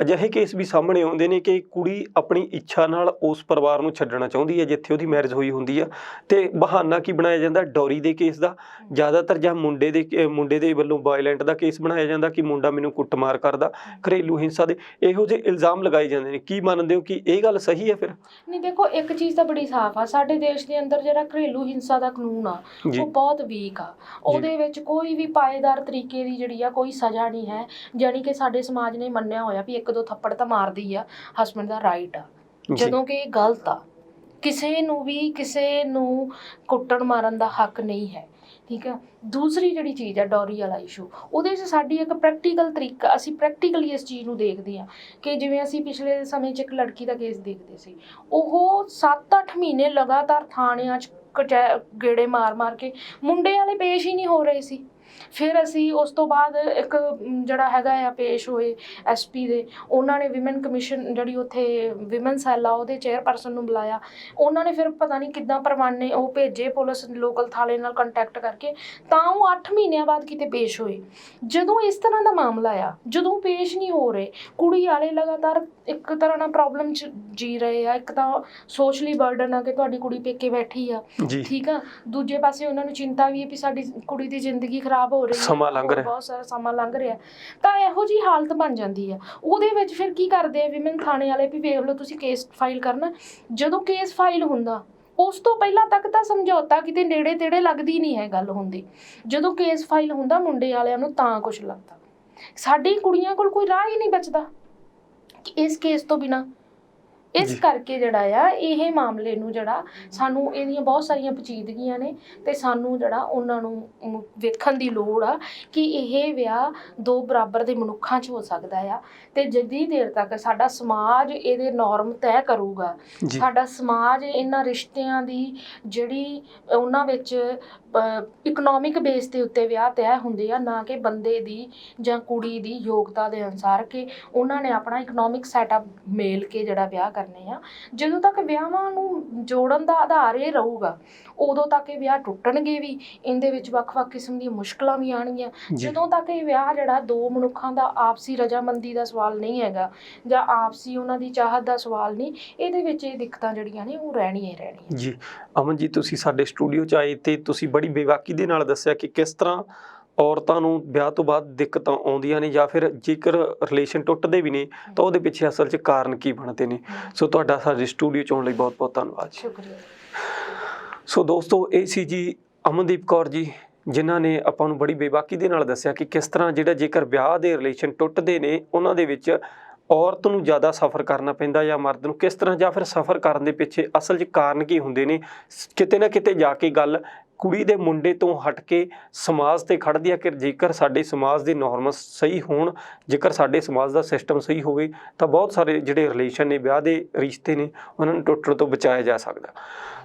ਅਜਿਹੇ ਕੇਸ ਵੀ ਸਾਹਮਣੇ ਆਉਂਦੇ ਨੇ ਕਿ ਕੁੜੀ ਆਪਣੀ ਇੱਛਾ ਨਾਲ ਉਸ ਪਰਿਵਾਰ ਨੂੰ ਛੱਡਣਾ ਚਾਹੁੰਦੀ ਹੈ ਜਿੱਥੇ ਉਹਦੀ ਮੈਰਿਜ ਹੋਈ ਹੁੰਦੀ ਆ, ਤੇ ਬਹਾਨਾ ਕੀ ਬਣਾਇਆ ਜਾਂਦਾ ਡੌਰੀ ਦੇ ਕੇਸ ਦਾ। ਜ਼ਿਆਦਾਤਰ ਜਾਂ ਮੁੰਡੇ ਦੇ ਵੱਲੋਂ ਵਾਇਲੈਂਟ ਦਾ ਕੇਸ ਬਣਾਇਆ ਜਾਂਦਾ ਕਿ ਮੁੰਡਾ ਮੈਨੂੰ ਕੁੱਟਮਾਰ ਕਰਦਾ, ਘਰੇਲੂ ਹਿੰਸਾ ਦੇ ਇਹੋ ਜਿਹੇ ਇਲਜ਼ਾਮ ਲਗਾਏ ਜਾਂਦੇ ਨੇ। ਕੀ ਮੰਨਦੇ ਹੋ ਕਿ ਇਹ ਗੱਲ ਸਹੀ ਹੈ ਫਿਰ? ਨਹੀਂ, ਦੇਖੋ, ਇੱਕ ਚੀਜ਼ ਤਾਂ ਬੜੀ ਸਾਫ਼ ਆ, ਸਾਡੇ ਦੇਸ਼ ਦੇ ਅੰਦਰ ਜਿਹੜਾ ਘਰੇਲੂ ਹਿੰਸਾ ਦਾ ਕਾਨੂੰਨ ਆ ਉਹ ਬਹੁਤ ਵੀਕ ਆ। ਉਹਦੇ ਵਿੱਚ ਕੋਈ ਵੀ ਪਾਏਦਾਰ ਤਰੀਕੇ ਦੀ ਜਿਹੜੀ ਆ ਕੋਈ ਸਜ਼ਾ ਨਹੀਂ ਹੈ। ਜਾਣੀ ਕਿ ਸਾਡੇ ਸਮਾਜ ਨੇ ਮੰਨਿਆ ਹੋਇਆ ਵੀ 1-2 ਥੱਪੜ ਤਾਂ ਮਾਰਦੀ ਆ ਹਸਬੈਂਡ ਦਾ ਰਾਈਟ ਆ, ਜਦੋਂ ਕਿ ਇਹ ਗਲਤ ਆ। ਕਿਸੇ ਨੂੰ ਵੀ ਕਿਸੇ ਨੂੰ ਕੁੱਟਣ ਮਾਰਨ ਦਾ ਹੱਕ ਨਹੀਂ ਹੈ, ਠੀਕ ਆ। ਦੂਸਰੀ ਜਿਹੜੀ ਚੀਜ਼ ਆ ਡੌਰੀ ਵਾਲਾ ਇਸ਼ੂ, ਉਹਦੇ 'ਚ ਸਾਡੀ ਇੱਕ ਪ੍ਰੈਕਟੀਕਲ ਤਰੀਕਾ, ਅਸੀਂ ਪ੍ਰੈਕਟੀਕਲੀ ਇਸ ਚੀਜ਼ ਨੂੰ ਦੇਖਦੇ ਹਾਂ ਕਿ ਜਿਵੇਂ ਅਸੀਂ ਪਿਛਲੇ ਸਮੇਂ 'ਚ ਇੱਕ ਲੜਕੀ ਦਾ ਕੇਸ ਦੇਖਦੇ ਸੀ, ਉਹ 7-8 ਮਹੀਨੇ ਲਗਾਤਾਰ ਥਾਣਿਆਂ 'ਚ ਗੇੜੇ ਮਾਰ ਕੇ ਮੁੰਡੇ ਵਾਲੇ ਪੇਸ਼ ਹੀ ਨਹੀਂ ਹੋ ਰਹੇ ਸੀ। ਫਿਰ ਅਸੀਂ ਉਸ ਤੋਂ ਬਾਅਦ ਇੱਕ ਜਿਹੜਾ ਹੈਗਾ ਆ ਪੇਸ਼ ਹੋਏ SP ਦੇ, ਉਹਨਾਂ ਨੇ ਵਿਮਨ ਕਮਿਸ਼ਨ ਜਿਹੜੀ ਉੱਥੇ ਵਿਮਨ ਸੈੱਲ ਆ ਉਹਦੇ ਚੇਅਰਪਰਸਨ ਨੂੰ ਬੁਲਾਇਆ, ਉਹਨਾਂ ਨੇ ਫਿਰ ਪਤਾ ਨਹੀਂ ਕਿੱਦਾਂ ਪਰਵਾਨੇ ਉਹ ਭੇਜੇ ਪੁਲਿਸ ਲੋਕਲ ਥਾਣੇ ਨਾਲ ਕੰਟੈਕਟ ਕਰਕੇ, ਤਾਂ ਉਹ 8 ਮਹੀਨਿਆਂ ਬਾਅਦ ਕਿਤੇ ਪੇਸ਼ ਹੋਏ। ਜਦੋਂ ਇਸ ਤਰ੍ਹਾਂ ਦਾ ਮਾਮਲਾ ਆ, ਜਦੋਂ ਪੇਸ਼ ਨਹੀਂ ਹੋ ਰਹੇ, ਕੁੜੀ ਵਾਲੇ ਲਗਾਤਾਰ ਇੱਕ ਤਰ੍ਹਾਂ ਨਾਲ ਪ੍ਰੋਬਲਮ 'ਚ ਜੀ ਰਹੇ ਆ। ਇੱਕ ਤਾਂ ਸੋਸ਼ਲੀ ਬਰਡਨ ਆ ਕਿ ਤੁਹਾਡੀ ਕੁੜੀ ਪੇਕੇ ਬੈਠੀ ਆ, ਠੀਕ ਆ, ਦੂਜੇ ਪਾਸੇ ਉਹਨਾਂ ਨੂੰ ਚਿੰਤਾ ਵੀ ਹੈ ਵੀ ਸਾਡੀ ਕੁੜੀ ਦੀ ਜ਼ਿੰਦਗੀ ਖਰਾਬ ਹੋ ਰਹੀ ਹੈ, ਸਮਾਂ ਲੰਘ ਰਿਹਾ, ਬਹੁਤ ਸਾਰਾ ਸਮਾਂ ਲੰਘ ਰਿਹਾ। ਤਾਂ ਇਹੋ ਜਿਹੀ ਹਾਲਤ ਬਣ ਜਾਂਦੀ ਆ। ਉਹਦੇ ਵਿੱਚ ਫਿਰ ਕੀ ਕਰਦੇ ਆ ਵਿਮਨ ਥਾਣੇ ਵਾਲੇ ਵੀ ਵੇਖ ਲਓ ਤੁਸੀਂ ਕੇਸ ਫਾਈਲ ਕਰਨਾ, ਜਦੋਂ ਕੇਸ ਫਾਈਲ ਹੁੰਦਾ ਉਸ ਤੋਂ ਪਹਿਲਾਂ ਤੱਕ ਤਾਂ ਸਮਝੌਤਾ ਕਿਤੇ ਨੇੜੇ ਤੇੜੇ ਲੱਗਦੀ ਨਹੀਂ ਹੈ ਗੱਲ ਹੁੰਦੀ। ਜਦੋਂ ਕੇਸ ਫਾਈਲ ਹੁੰਦਾ ਮੁੰਡੇ ਵਾਲਿਆਂ ਨੂੰ ਤਾਂ ਕੁਛ ਲੱਗਦਾ। ਸਾਡੀ ਕੁੜੀਆਂ ਕੋਲ ਕੋਈ ਰਾਹ ਹੀ ਨਹੀਂ ਬਚਦਾ ਕਿ ਇਸ ਕੇਸ ਤੋਂ ਬਿਨਾਂ। ਇਸ ਕਰਕੇ ਜਿਹੜਾ ਆ ਇਹ ਮਾਮਲੇ ਨੂੰ ਜਿਹੜਾ ਸਾਨੂੰ ਇਹਦੀਆਂ ਬਹੁਤ ਸਾਰੀਆਂ ਪੇਚੀਦਗੀਆਂ ਨੇ ਤੇ ਸਾਨੂੰ ਜਿਹੜਾ ਉਹਨਾਂ ਨੂੰ ਵੇਖਣ ਦੀ ਲੋੜ ਆ ਕਿ ਇਹ ਵਿਆਹ ਦੋ ਬਰਾਬਰ ਦੇ ਮਨੁੱਖਾਂ 'ਚ ਹੋ ਸਕਦਾ ਆ। ਤੇ ਜਿੰਨੀ ਦੇਰ ਤੱਕ ਸਾਡਾ ਸਮਾਜ ਇਹਦੇ ਨੋਰਮ ਤੈਅ ਕਰੂਗਾ, ਸਾਡਾ ਸਮਾਜ ਇਹਨਾਂ ਰਿਸ਼ਤਿਆਂ ਦੀ ਜਿਹੜੀ ਉਹਨਾਂ ਵਿੱਚ ਇਕਨੋਮਿਕ ਬੇਸ ਦੇ ਉੱਤੇ ਵਿਆਹ ਤੈਅ ਹੁੰਦੇ ਆ, ਨਾ ਕਿ ਬੰਦੇ ਦੀ ਜਾਂ ਕੁੜੀ ਦੀ ਯੋਗਤਾ ਦੇ ਅਨੁਸਾਰ ਕਿ ਉਹਨਾਂ ਨੇ ਆਪਣਾ ਇਕਨੋਮਿਕ ਸੈਟਅਪ ਮੇਲ ਕੇ ਜਿਹੜਾ ਵਿਆਹ ਕਰਨੇ ਆ। ਜਦੋਂ ਤੱਕ ਵਿਆਹਾਂ ਨੂੰ ਜੋੜਨ ਦਾ ਆਧਾਰ ਇਹ ਰਹੂਗਾ ਉਦੋਂ ਤੱਕ ਇਹ ਵਿਆਹ ਟੁੱਟਣਗੇ ਵੀ, ਇਹਦੇ ਵਿੱਚ ਵੱਖ-ਵੱਖ ਕਿਸਮ ਦੀਆਂ ਮੁਸ਼ਕਲਾਂ ਵੀ ਆਉਣਗੀਆਂ। ਜਦੋਂ ਤੱਕ ਇਹ ਵਿਆਹ ਜਿਹੜਾ ਦੋ ਮਨੁੱਖਾਂ ਦਾ ਆਪਸੀ ਰਜਾਮੰਦੀ ਦਾ ਸਵਾਲ ਨਹੀਂ ਹੈਗਾ ਜਾਂ ਆਪਸੀ ਉਹਨਾਂ ਦੀ ਚਾਹਤ ਦਾ ਸਵਾਲ ਨਹੀਂ, ਇਹਦੇ ਵਿੱਚ ਇਹ ਦਿੱਕਤਾਂ ਜਿਹੜੀਆਂ ਨੇ ਉਹ ਰਹਿਣੀਆਂ ਹੀ ਰਹਿਣੀਆਂ। ਜੀ ਅਮਨ ਜੀ, ਤੁਸੀਂ ਸਾਡੇ ਸਟੂਡੀਓ 'ਚ ਆਏ ਤੇ ਤੁਸੀਂ ਬੜੀ ਬੇਵਾਕੀ ਦੇ ਨਾਲ ਦੱਸਿਆ ਕਿ ਕਿਸ ਤਰ੍ਹਾਂ ਔਰਤਾਂ ਨੂੰ ਵਿਆਹ ਤੋਂ ਬਾਅਦ ਦਿੱਕਤਾਂ ਆਉਂਦੀਆਂ ਨੇ, ਜਾਂ ਫਿਰ ਜੇਕਰ ਰਿਲੇਸ਼ਨ ਟੁੱਟਦੇ ਵੀ ਨੇ ਤਾਂ ਉਹਦੇ ਪਿੱਛੇ ਅਸਲ 'ਚ ਕਾਰਨ ਕੀ ਬਣਦੇ ਨੇ। ਸੋ ਤੁਹਾਡਾ ਸਾਡੇ ਸਟੂਡੀਓ 'ਚ ਆਉਣ ਲਈ ਬਹੁਤ ਬਹੁਤ ਧੰਨਵਾਦ। ਸ਼ੁਕਰੀਆ। ਸੋ ਦੋਸਤੋ, ਇਹ ਸੀ ਜੀ ਅਮਨਦੀਪ ਕੌਰ ਜੀ, ਜਿਨ੍ਹਾਂ ਨੇ ਆਪਾਂ ਨੂੰ ਬੜੀ ਬੇਬਾਕੀ ਦੇ ਨਾਲ ਦੱਸਿਆ ਕਿ ਕਿਸ ਤਰ੍ਹਾਂ ਜਿਹੜਾ ਜੇਕਰ ਵਿਆਹ ਦੇ ਰਿਲੇਸ਼ਨ ਟੁੱਟਦੇ ਨੇ ਉਹਨਾਂ ਦੇ ਵਿੱਚ ਔਰਤ ਨੂੰ ਜ਼ਿਆਦਾ ਸਫ਼ਰ ਕਰਨਾ ਪੈਂਦਾ ਜਾਂ ਮਰਦ ਨੂੰ ਕਿਸ ਤਰ੍ਹਾਂ, ਜਾਂ ਫਿਰ ਸਫ਼ਰ ਕਰਨ ਦੇ ਪਿੱਛੇ ਅਸਲ 'ਚ ਕਾਰਨ ਕੀ ਹੁੰਦੇ ਨੇ। ਕਿਤੇ ਨਾ ਕਿਤੇ ਜਾ ਕੇ ਗੱਲ ਕੁੜੀ ਦੇ ਮੁੰਡੇ ਤੋਂ ਹਟ ਕੇ ਸਮਾਜ ਤੇ ਖੜਦੀ ਆ ਕਿ ਜੇਕਰ ਸਾਡੇ ਸਮਾਜ ਦੇ ਨੋਰਮਸ ਸਹੀ ਹੋਣ, ਜੇਕਰ ਸਾਡੇ ਸਮਾਜ ਦਾ ਸਿਸਟਮ ਸਹੀ ਹੋਵੇ ਤਾਂ ਬਹੁਤ ਸਾਰੇ ਜਿਹੜੇ ਰਿਲੇਸ਼ਨ ਨੇ, ਵਿਆਹ ਦੇ ਰਿਸ਼ਤੇ ਨੇ, ਉਹਨਾਂ ਨੂੰ ਟੁੱਟਣ ਤੋਂ ਬਚਾਇਆ ਜਾ ਸਕਦਾ।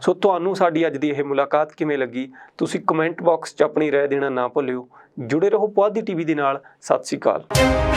ਸੋ ਤੁਹਾਨੂੰ ਸਾਡੀ ਅੱਜ ਦੀ ਇਹ ਮੁਲਾਕਾਤ ਕਿਵੇਂ ਲੱਗੀ, ਤੁਸੀਂ ਕਮੈਂਟ ਬਾਕਸ 'ਚ ਆਪਣੀ ਰਾਏ ਦੇਣਾ ਨਾ ਭੁੱਲਿਓ। ਜੁੜੇ ਰਹੋ ਪੁਆਧੀ TV ਦੇ ਨਾਲ। ਸਤਿ ਸ਼੍ਰੀ ਅਕਾਲ।